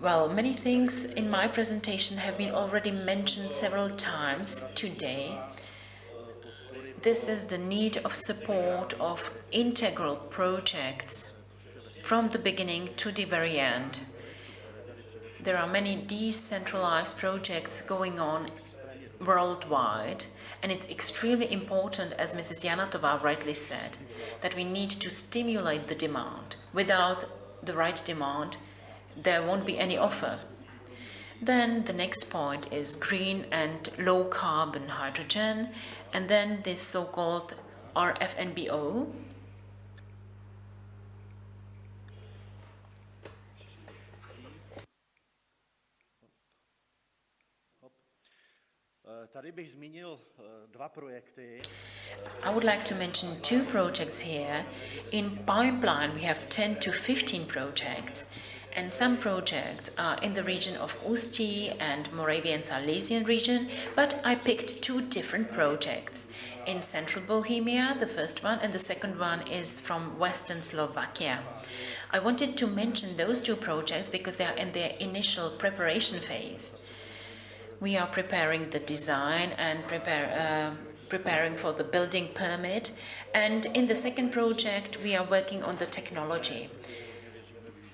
Well, many things in my presentation have been already mentioned several times today. This is the need of support of integral projects from the beginning to the very end. There are many decentralized projects going on worldwide, and it's extremely important, as Mrs. Janatova rightly said, that we need to stimulate the demand. Without the right demand, there won't be any offer. Then the next point is green and low carbon hydrogen, and then this so-called RFNBO. I would like to mention 2 projects here. In pipeline we have 10 to 15 projects, and some projects are in the region of Ústí and Moravian Silesian region, but I picked 2 different projects. In central Bohemia, the first one, and the second one is from western Slovakia. I wanted to mention those 2 projects because they are in their initial preparation phase. We are preparing the design and preparing for the building permit, and in the second project we are working on the technology.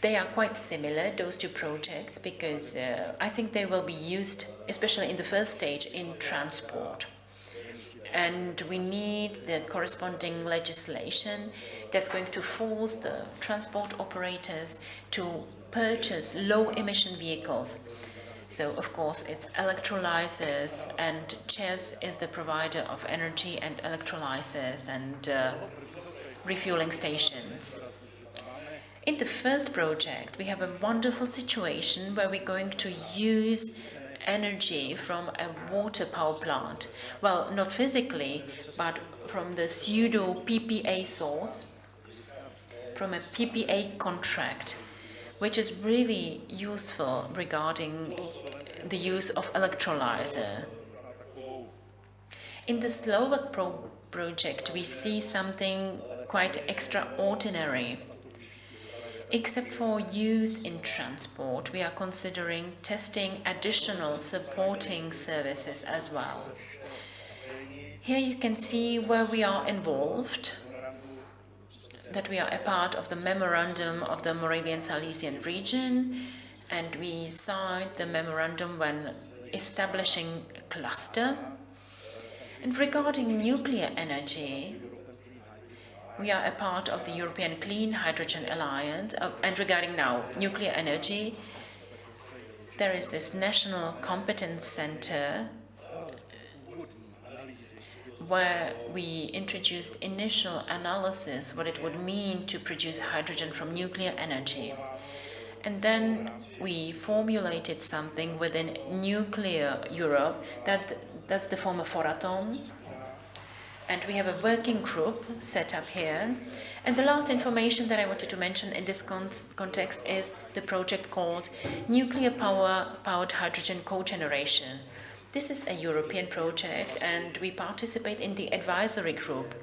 They are quite similar, those 2 projects, because I think they will be used, especially in the first stage, in transport. And we need the corresponding legislation that's going to force the transport operators to purchase low-emission vehicles. So, of course, it's electrolyzers, and Czech is the provider of energy and electrolyzers and refueling stations. In the first project, we have a wonderful situation where we're going to use energy from a water power plant. Well, not physically, but from the pseudo PPA source, from a PPA contract, which is really useful regarding the use of electrolyzer. In the Slovak project, we see something quite extraordinary. Except for use in transport, we are considering testing additional supporting services as well. Here you can see where we are involved, that we are a part of the memorandum of the Moravian Silesian region, and we signed the memorandum when establishing a cluster. And regarding nuclear energy, we are a part of the European Clean Hydrogen Alliance, and regarding now nuclear energy, there is this National Competence Center where we introduced initial analysis what it would mean to produce hydrogen from nuclear energy. And then we formulated something within Nuclear Europe, that's the former Foratom. And we have a working group set up here. And the last information that I wanted to mention in this context is the project called Nuclear Powered Hydrogen Cogeneration. This is a European project, and we participate in the advisory group.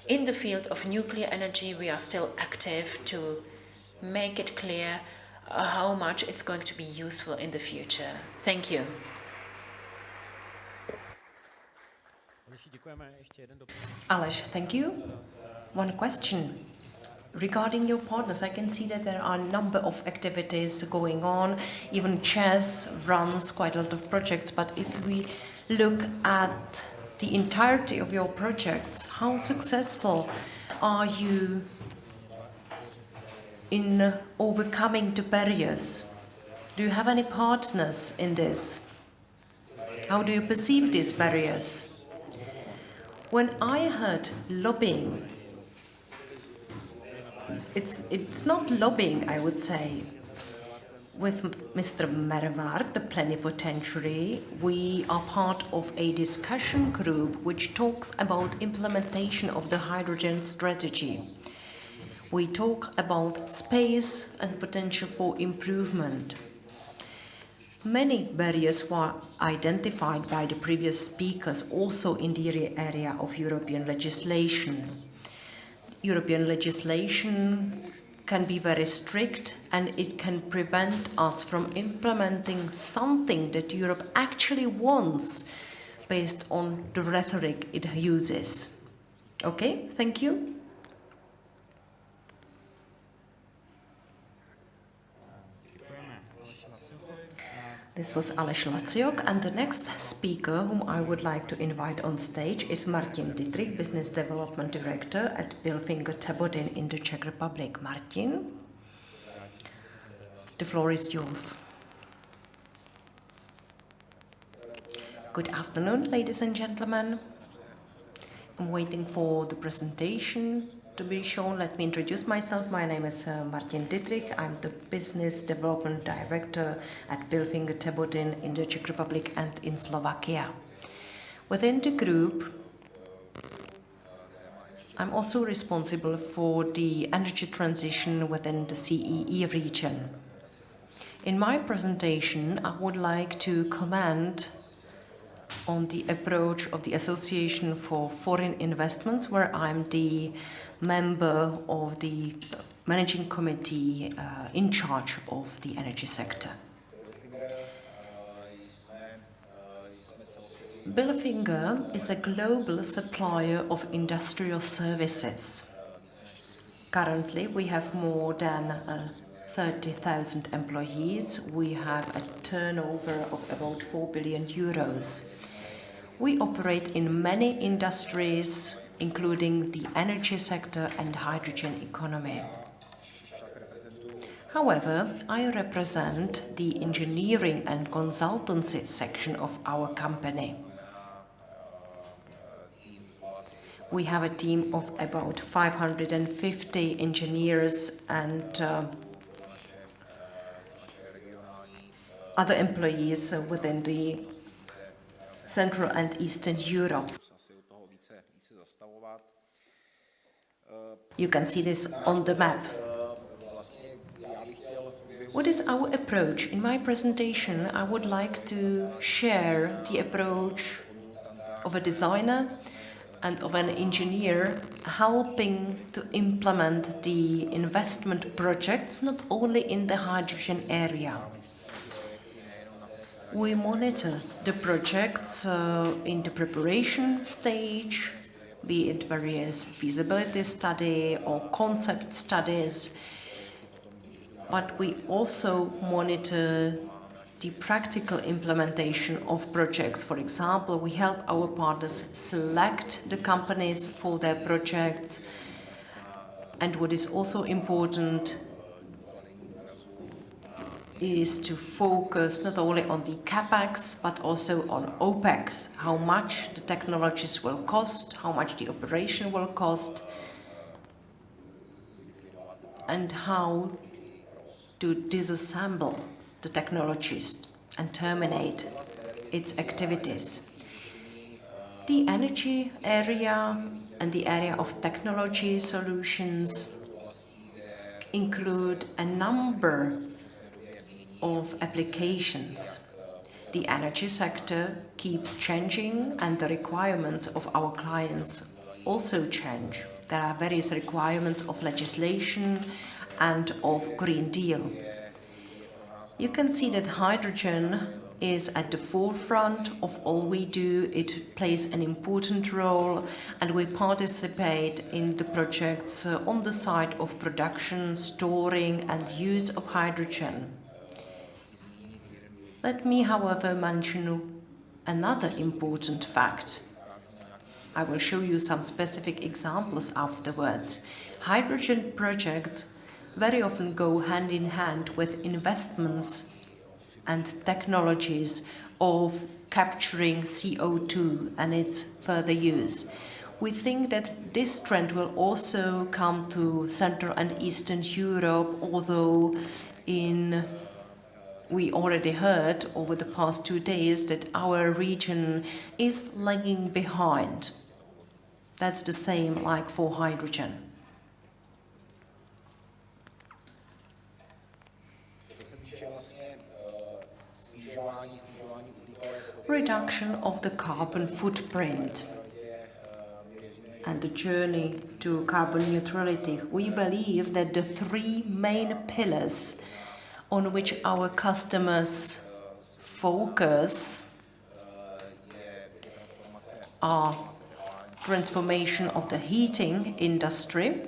In the field of nuclear energy, we are still active to make it clear how much it's going to be useful in the future. Thank you. Aleš, thank you. One question. Regarding your partners, I can see that there are a number of activities going on. Even Czech runs quite a lot of projects, but if we look at the entirety of your projects, how successful are you in overcoming the barriers? Do you have any partners in this? How do you perceive these barriers? When I heard lobbying, it's not lobbying, I would say. With Mr. Mervar, the plenipotentiary, we are part of a discussion group which talks about implementation of the hydrogen strategy. We talk about space and potential for improvement. Many barriers were identified by the previous speakers also in the area of European legislation. European legislation can be very strict and it can prevent us from implementing something that Europe actually wants based on the rhetoric it uses. Okay, thank you. This was Aleš Laciok, and the next speaker whom I would like to invite on stage is Martin Dietrich, Business Development Director at Bilfinger Tebodin in the Czech Republic. Martin, the floor is yours. Good afternoon, ladies and gentlemen. I'm waiting for the presentation to be shown. Let me introduce myself. My name is Martin Dietrich. I'm the Business Development Director at Bilfinger Tebodin in the Czech Republic and in Slovakia. Within the group, I'm also responsible for the energy transition within the CEE region. In my presentation, I would like to comment on the approach of the Association for Foreign Investments, where I'm the member of the managing committee in charge of the energy sector. Bilfinger is a global supplier of industrial services. Currently, we have more than 30,000 employees. We have a turnover of about 4 billion euros. We operate in many industries, including the energy sector and hydrogen economy. However, I represent the engineering and consultancy section of our company. We have a team of about 550 engineers and other employees within the Central and Eastern Europe. You can see this on the map. What is our approach? In my presentation, I would like to share the approach of a designer and of an engineer helping to implement the investment projects not only in the hydrogen area. We monitor the projects in the preparation stage, be it various feasibility study or concept studies, but we also monitor the practical implementation of projects. For example, we help our partners select the companies for their projects, and what is also important is to focus not only on the CapEx but also on OpEx, how much the technologies will cost, how much the operation will cost, and how to disassemble the technologies and terminate its activities. The energy area and the area of technology solutions include a number of applications. The energy sector keeps changing and the requirements of our clients also change. There are various requirements of legislation and of Green Deal. You can see that hydrogen is at the forefront of all we do. It plays an important role and we participate in the projects on the side of production, storing and use of hydrogen. Let me, however, mention another important fact. I will show you some specific examples afterwards. Hydrogen projects very often go hand in hand with investments and technologies of capturing CO2 and its further use. We think that this trend will also come to Central and Eastern Europe, although we already heard over the past 2 days that our region is lagging behind. That's the same like for hydrogen. Reduction of the carbon footprint and the journey to carbon neutrality. We believe that the 3 main pillars on which our customers focus are transformation of the heating industry,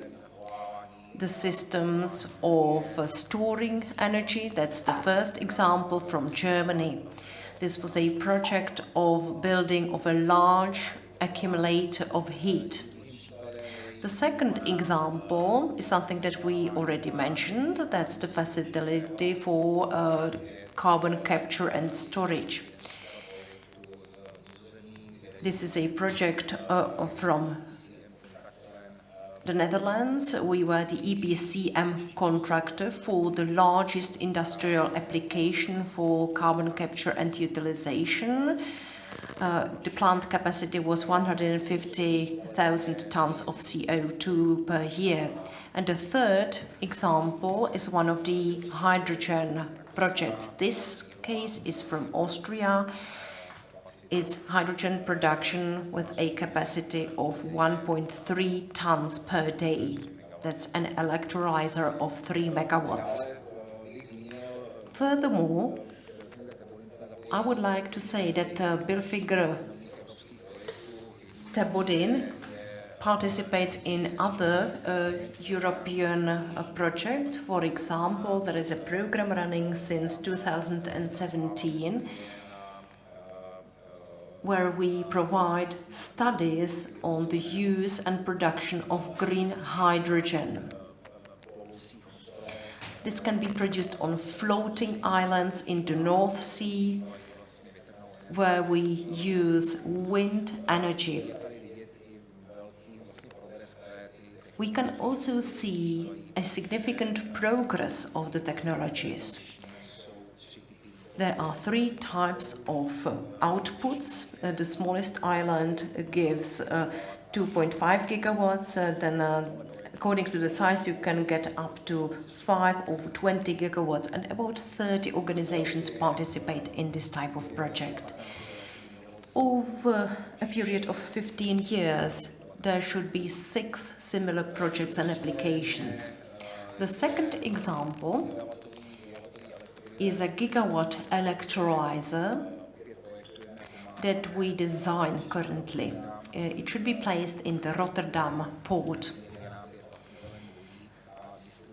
the systems of storing energy. That's the first example from Germany. This was a project of building of a large accumulator of heat. The second example is something that we already mentioned. That's the facility for carbon capture and storage. This is a project from the Netherlands. We were the EPCM contractor for the largest industrial application for carbon capture and utilization. The plant capacity was 150,000 tons of CO2 per year. And the third example is one of the hydrogen projects. This case is from Austria. It's hydrogen production with a capacity of 1.3 tons per day. That's an electrolyzer of 3 megawatts. Furthermore, I would like to say that Bilfinger Tebodin participates in other European projects. For example, there is a program running since 2017 where we provide studies on the use and production of green hydrogen. This can be produced on floating islands in the North Sea, where we use wind energy. We can also see a significant progress of the technologies. There are 3 types of outputs. The smallest island gives 2.5 gigawatts. Then, according to the size, you can get up to 5 or 20 gigawatts, and about 30 organizations participate in this type of project. Over a period of 15 years, there should be 6 similar projects and applications. The second example is a gigawatt electrolyzer that we design currently. It should be placed in the Rotterdam port.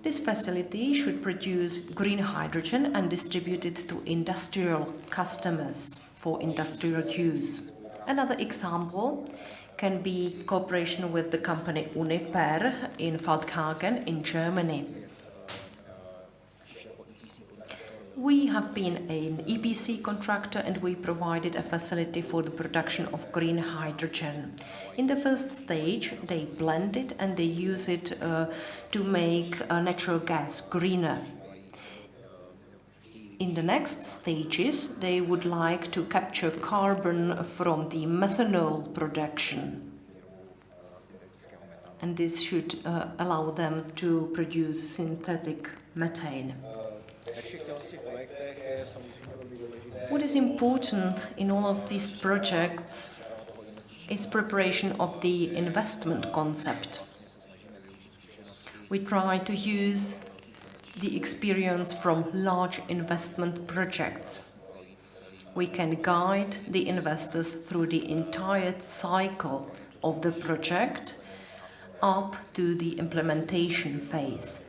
This facility should produce green hydrogen and distribute it to industrial customers for industrial use. Another example can be cooperation with the company Uniper in Feldhagen in Germany. We have been an EPC contractor and we provided a facility for the production of green hydrogen. In the first stage, they blend it and they use it to make natural gas greener. In the next stages, they would like to capture carbon from the methanol production. And this should allow them to produce synthetic methane. What is important in all of these projects is preparation of the investment concept. We try to use the experience from large investment projects. We can guide the investors through the entire cycle of the project up to the implementation phase.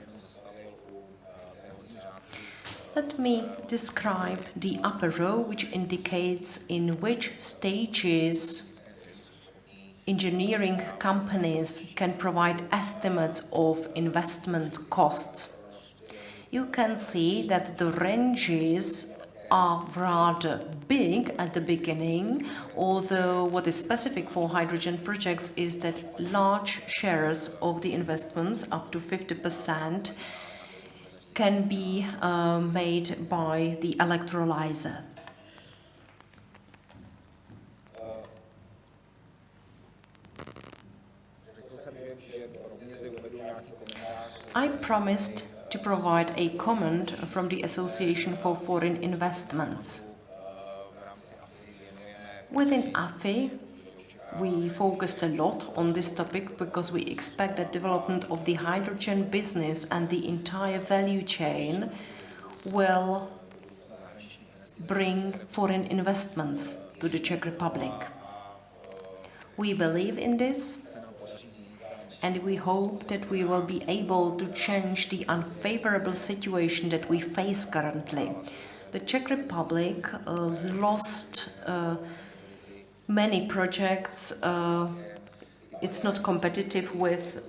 Let me describe the upper row, which indicates in which stages engineering companies can provide estimates of investment costs. You can see that the ranges are rather big at the beginning, although what is specific for hydrogen projects is that large shares of the investments, up to 50%, can be made by the electrolyzer. I promised to provide a comment from the Association for Foreign Investments. Within AFI, we focused a lot on this topic because we expect that development of the hydrogen business and the entire value chain will bring foreign investments to the Czech Republic. We believe in this, and we hope that we will be able to change the unfavorable situation that we face currently. The Czech Republic lost many projects. It's not competitive with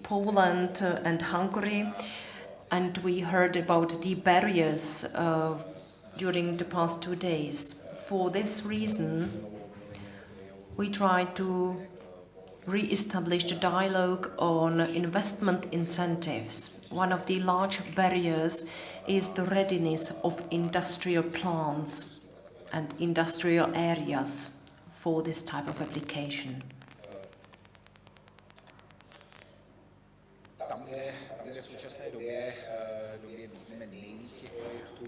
Poland and Hungary, and we heard about the barriers during the past 2 days. For this reason, we try to re-establish the dialogue on investment incentives. One of the large barriers is the readiness of industrial plants and industrial areas for this type of application.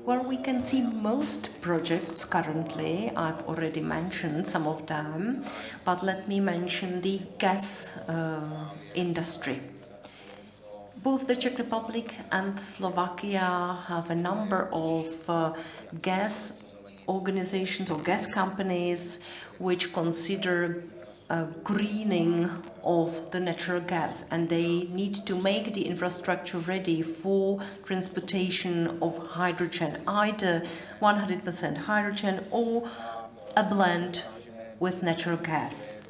Well, we can see most projects currently. I've already mentioned some of them, but let me mention the gas industry. Both the Czech Republic and Slovakia have a number of gas organizations or gas companies which consider greening of the natural gas, and they need to make the infrastructure ready for transportation of hydrogen, either 100% hydrogen or a blend with natural gas.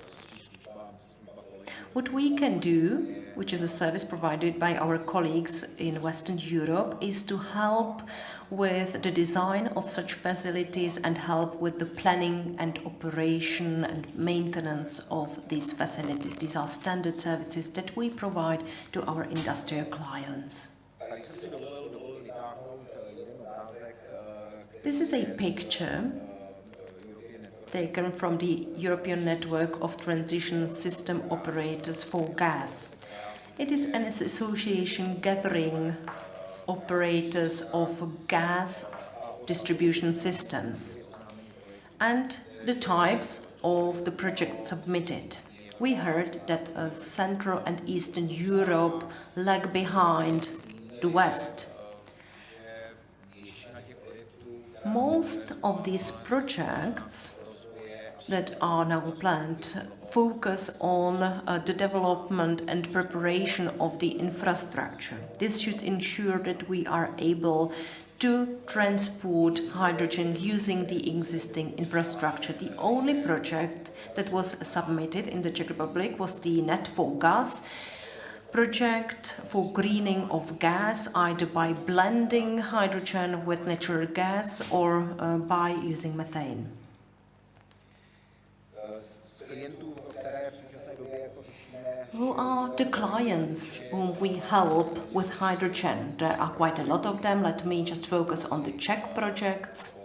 What we can do, which is a service provided by our colleagues in Western Europe, is to help with the design of such facilities and help with the planning and operation and maintenance of these facilities. These are standard services that we provide to our industrial clients. This is a picture taken from the European Network of Transition System Operators for Gas. It is an association gathering operators of gas distribution systems and the types of the projects submitted. We heard that Central and Eastern Europe lag behind the West. Most of these projects that are now planned focus on the development and preparation of the infrastructure. This should ensure that we are able to transport hydrogen using the existing infrastructure. The only project that was submitted in the Czech Republic was the Net4Gas project for greening of gas, either by blending hydrogen with natural gas or by using methane. Who are the clients whom we help with hydrogen? There are quite a lot of them. Let me just focus on the Czech projects.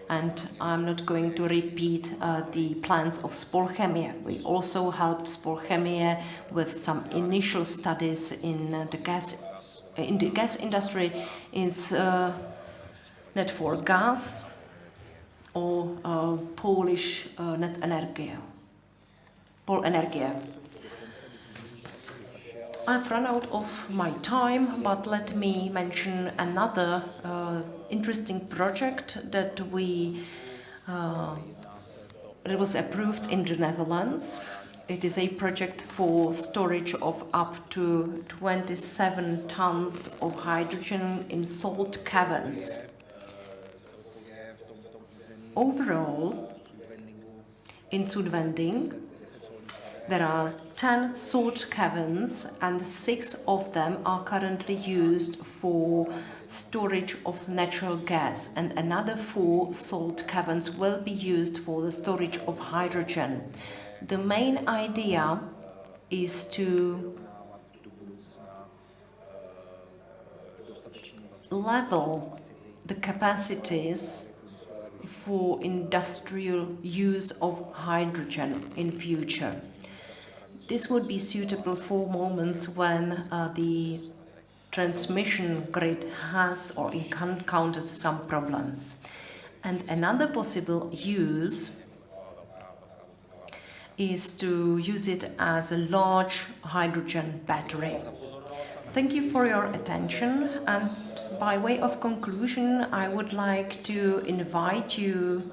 And I'm not going to repeat the plans of Spolchemie. We also help Spolchemie with some initial studies in the gas industry. It's Net4Gas or Polish Net Polenergia. I've run out of my time, but let me mention another interesting project that was approved in the Netherlands. It is a project for storage of up to 27 tons of hydrogen in salt caverns. Overall, in Sudvending, There are 10 salt caverns and 6 of them are currently used for storage of natural gas, and another 4 salt caverns will be used for the storage of hydrogen. The main idea is to level the capacities for industrial use of hydrogen in future. This would be suitable for moments when the transmission grid has or encounters some problems. And another possible use is to use it as a large hydrogen battery. Thank you for your attention, and by way of conclusion, I would like to invite you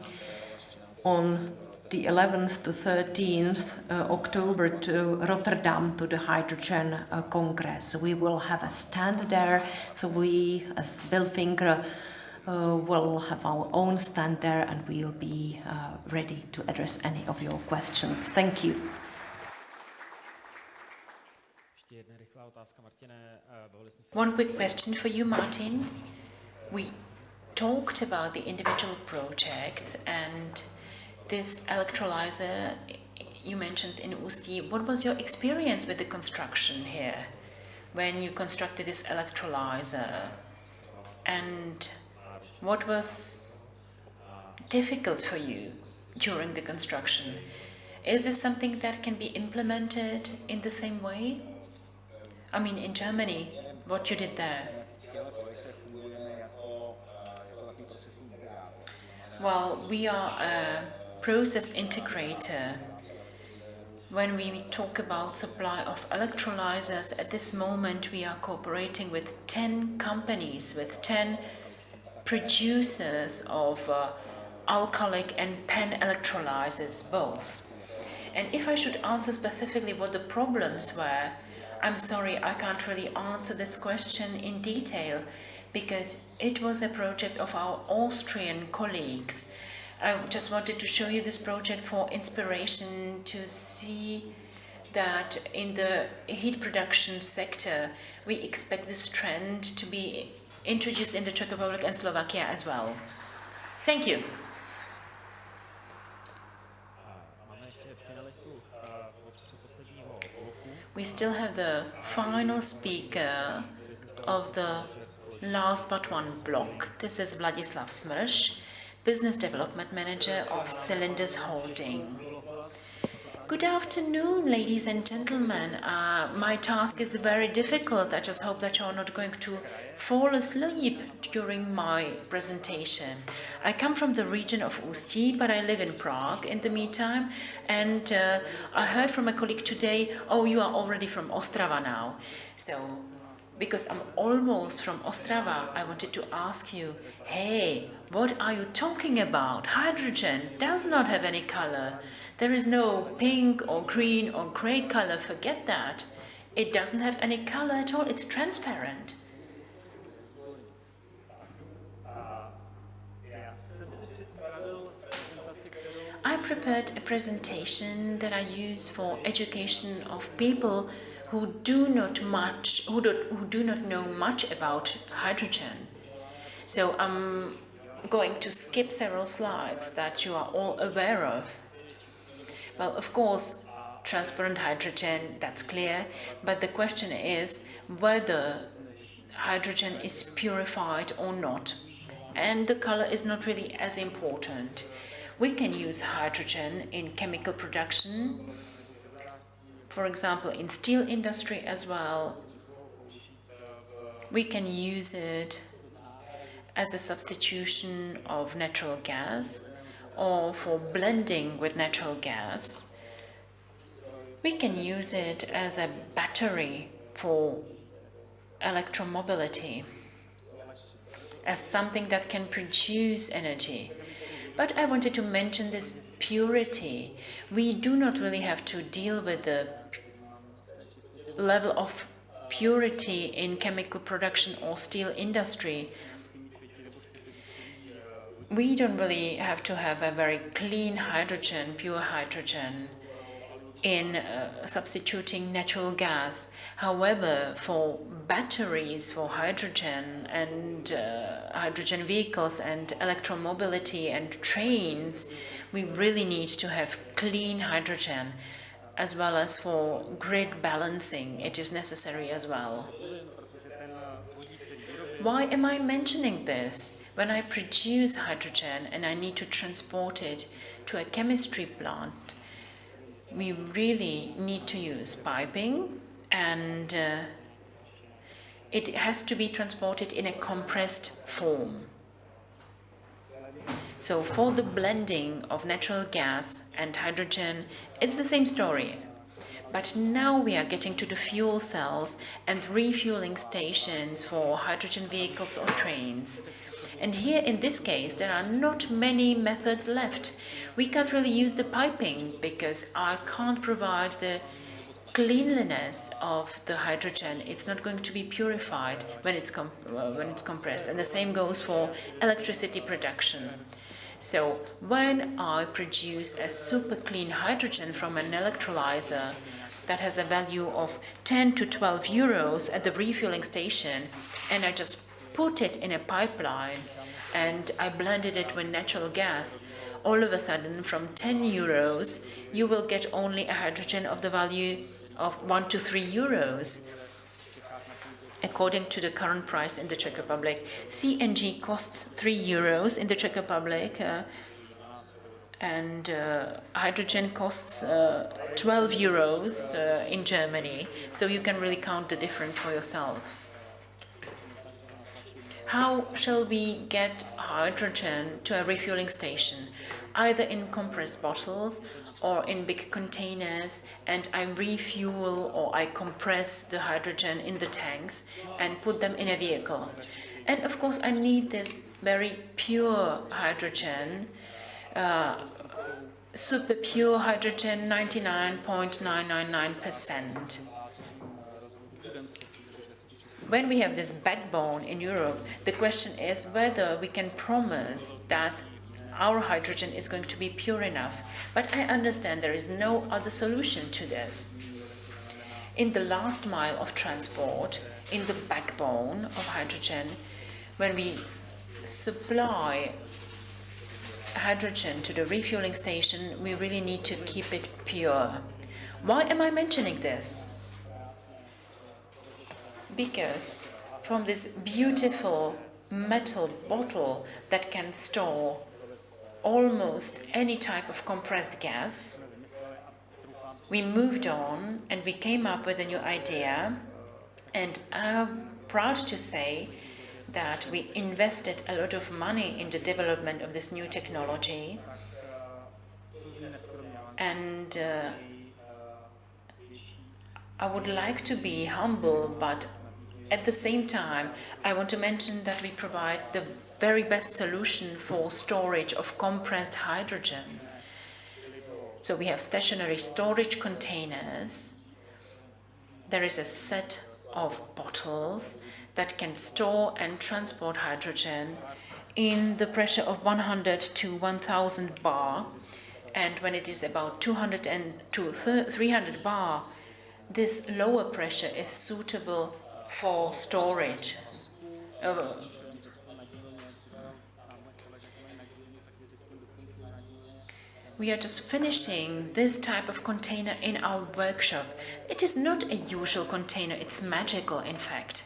on the 11th to 13th October to Rotterdam to the Hydrogen Congress. We will have a stand there, so we as Bilfinger will have our own stand there, and we will be ready to address any of your questions. Thank you. One quick question for you, Martin. We talked about the individual projects and this electrolyzer you mentioned in Ústí. What was your experience with the construction here when you constructed this electrolyzer? And what was difficult for you during the construction? Is this something that can be implemented in the same way? I mean, in Germany, what you did there? Well, we are a process integrator. When we talk about supply of electrolyzers, at this moment we are cooperating with 10 companies, with 10 producers of alkalic and PEN electrolyzers both. And if I should answer specifically what the problems were, I'm sorry, I can't really answer this question in detail because it was a project of our Austrian colleagues. I just wanted to show you this project for inspiration to see that in the heat production sector, we expect this trend to be introduced in the Czech Republic and Slovakia as well. Thank you. We still have the final speaker of the last but one block. This is Vladislav Smrš, Business Development Manager of Cylinders Holding. Good afternoon, ladies and gentlemen. My task is very difficult. I just hope that you're not going to fall asleep during my presentation. I come from the region of Ústí, but I live in Prague in the meantime. And I heard from a colleague today, oh, you are already from Ostrava now. So, because I'm almost from Ostrava, I wanted to ask you, hey, what are you talking about? Hydrogen does not have any color. There is no pink or green or gray color, forget that. It doesn't have any color at all, it's transparent. I prepared a presentation that I use for education of people who do not know much about hydrogen. So I'm going to skip several slides that you are all aware of. Well, of course, transparent hydrogen, that's clear, but the question is whether hydrogen is purified or not. And the color is not really as important. We can use hydrogen in chemical production, for example, in steel industry as well. We can use it as a substitution of natural gas or for blending with natural gas. We can use it as a battery for electromobility, as something that can produce energy. But I wanted to mention this purity. We do not really have to deal with the level of purity in chemical production or steel industry. We don't really have to have a very clean hydrogen, pure hydrogen. in substituting natural gas. However, for batteries, for hydrogen and hydrogen vehicles and electromobility and trains, we really need to have clean hydrogen, as well as for grid balancing. It is necessary as well. Why am I mentioning this? When I produce hydrogen and I need to transport it to a chemistry plant, we really need to use piping, and it has to be transported in a compressed form. So for the blending of natural gas and hydrogen, it's the same story. But now we are getting to the fuel cells and refueling stations for hydrogen vehicles or trains. And here in this case, there are not many methods left. We can't really use the piping because I can't provide the cleanliness of the hydrogen. It's not going to be purified when it's compressed. And the same goes for electricity production. So when I produce a super clean hydrogen from an electrolyzer that has a value of 10 to 12 euros at the refueling station, and I just put it in a pipeline and I blended it with natural gas, all of a sudden from 10 euros you will get only a hydrogen of the value of 1 to 3 euros. According to the current price in the Czech Republic, CNG costs 3 euros in the Czech Republic, and hydrogen costs 12 euros in Germany. So you can really count the difference for yourself. How shall we get hydrogen to a refueling station? Either in compressed bottles or in big containers, and I refuel or I compress the hydrogen in the tanks and put them in a vehicle. And of course I need this very pure hydrogen, super pure hydrogen, 99.999%. When we have this backbone in Europe, the question is whether we can promise that our hydrogen is going to be pure enough. But I understand there is no other solution to this. In the last mile of transport, in the backbone of hydrogen, when we supply hydrogen to the refueling station, we really need to keep it pure. Why am I mentioning this? Because from this beautiful metal bottle that can store almost any type of compressed gas, we moved on and we came up with a new idea, and I'm proud to say that we invested a lot of money in the development of this new technology, and I would like to be humble, but at the same time, I want to mention that we provide the very best solution for storage of compressed hydrogen. So we have stationary storage containers. There is a set of bottles that can store and transport hydrogen in the pressure of 100 to 1000 bar. And when it is about 200 to 300 bar, this lower pressure is suitable for storage. We are just finishing this type of container in our workshop. It is not a usual container, it's magical in fact,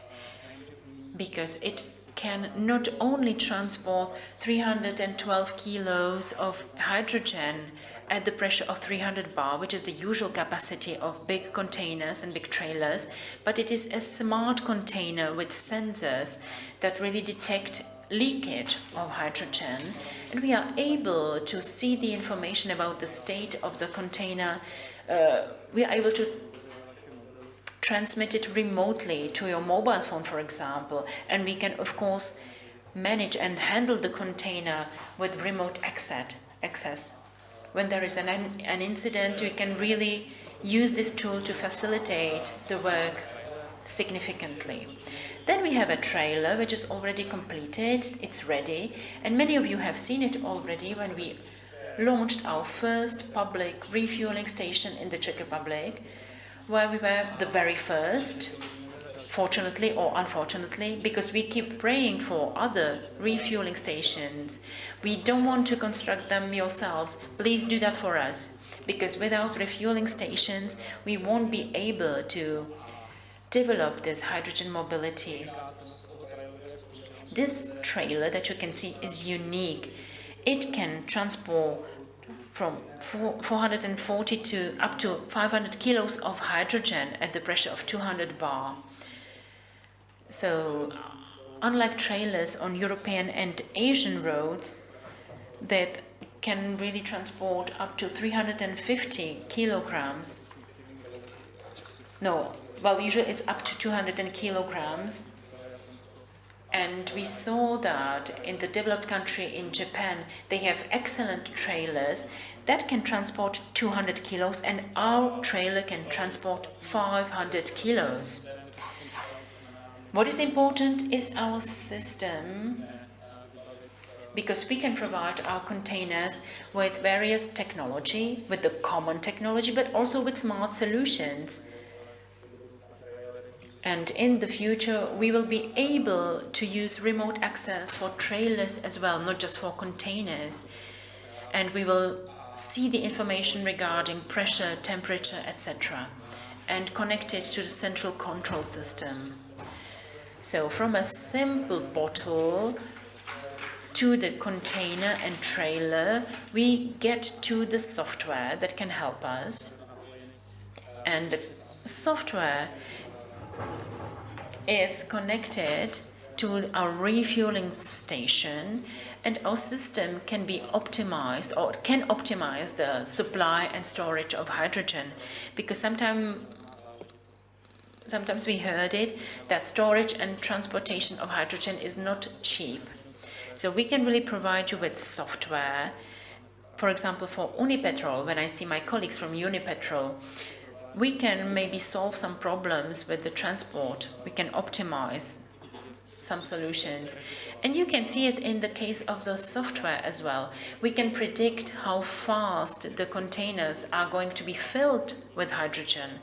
because it can not only transport 312 kilos of hydrogen at the pressure of 300 bar, which is the usual capacity of big containers and big trailers, but it is a smart container with sensors that really detect leakage of hydrogen, and we are able to see the information about the state of the container. We are able to transmit it remotely to your mobile phone, for example, and we can of course manage and handle the container with remote access. When there is an incident, we can really use this tool to facilitate the work significantly. Then we have a trailer which is already completed, it's ready, and many of you have seen it already when we launched our first public refueling station in the Czech Republic, where we were the very first, fortunately or unfortunately, because we keep praying for other refueling stations. We don't want to construct them yourselves. Please do that for us, because without refueling stations, we won't be able to develop this hydrogen mobility. This trailer that you can see is unique. It can transport from 440 to up to 500 kilos of hydrogen at the pressure of 200 bar. So, unlike trailers on European and Asian roads that can really transport up to 350 kilograms, no, well, usually it's up to 200 kilograms. And we saw that in the developed country in Japan, they have excellent trailers that can transport 200 kilos, and our trailer can transport 500 kilos. What is important is our system, because we can provide our containers with various technology, with the common technology, but also with smart solutions. And in the future, we will be able to use remote access for trailers as well, not just for containers. And we will see the information regarding pressure, temperature, etc., and connect it to the central control system. So from a simple bottle to the container and trailer, we get to the software that can help us. And the software is connected to our refueling station, and our system can be optimized, or can optimize the supply and storage of hydrogen, because sometimes we heard it that storage and transportation of hydrogen is not cheap. So we can really provide you with software. For example, for Unipetrol, when I see my colleagues from Unipetrol, we can maybe solve some problems with the transport. We can optimize some solutions. And you can see it in the case of the software as well. We can predict how fast the containers are going to be filled with hydrogen.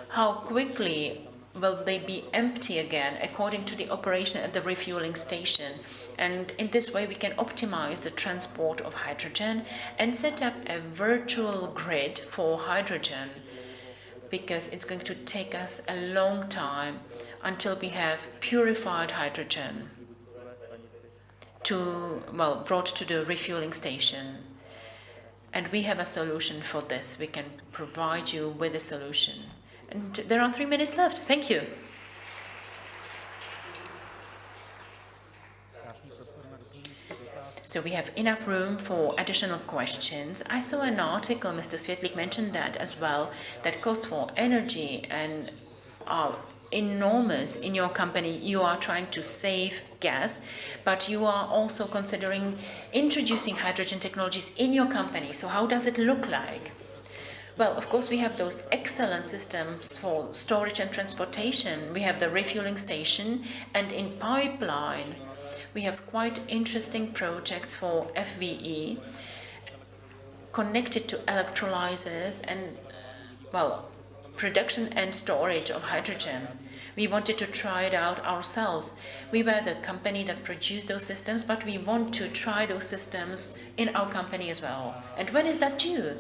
How quickly will they be empty again according to the operation at the refueling station. And in this way we can optimize the transport of hydrogen and set up a virtual grid for hydrogen, because it's going to take us a long time until we have purified hydrogen brought to the refueling station. And we have a solution for this. We can provide you with a solution. And there are 3 minutes left. Thank you. So we have enough room for additional questions. I saw an article, Mr. Světlík mentioned that as well, that costs for energy and are enormous in your company. You are trying to save gas, but you are also considering introducing hydrogen technologies in your company. So how does it look like? Well, of course, we have those excellent systems for storage and transportation. We have the refueling station, and in pipeline, we have quite interesting projects for FVE connected to electrolyzers and, production and storage of hydrogen. We wanted to try it out ourselves. We were the company that produced those systems, but we want to try those systems in our company as well. And when is that due?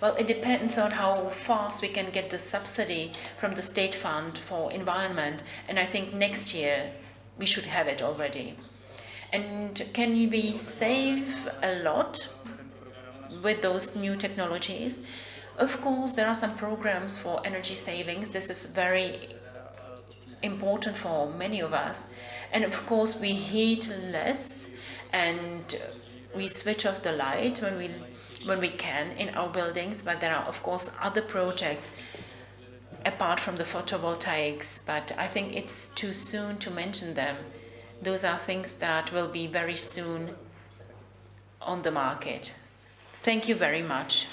Well, it depends on how fast we can get the subsidy from the state fund for environment, and I think next year we should have it already. And can we save a lot with those new technologies? Of course, there are some programs for energy savings. This is very important for many of us. And of course, we heat less and we switch off the light when we can in our buildings. But there are, of course, other projects apart from the photovoltaics. But I think it's too soon to mention them. Those are things that will be very soon on the market. Thank you very much.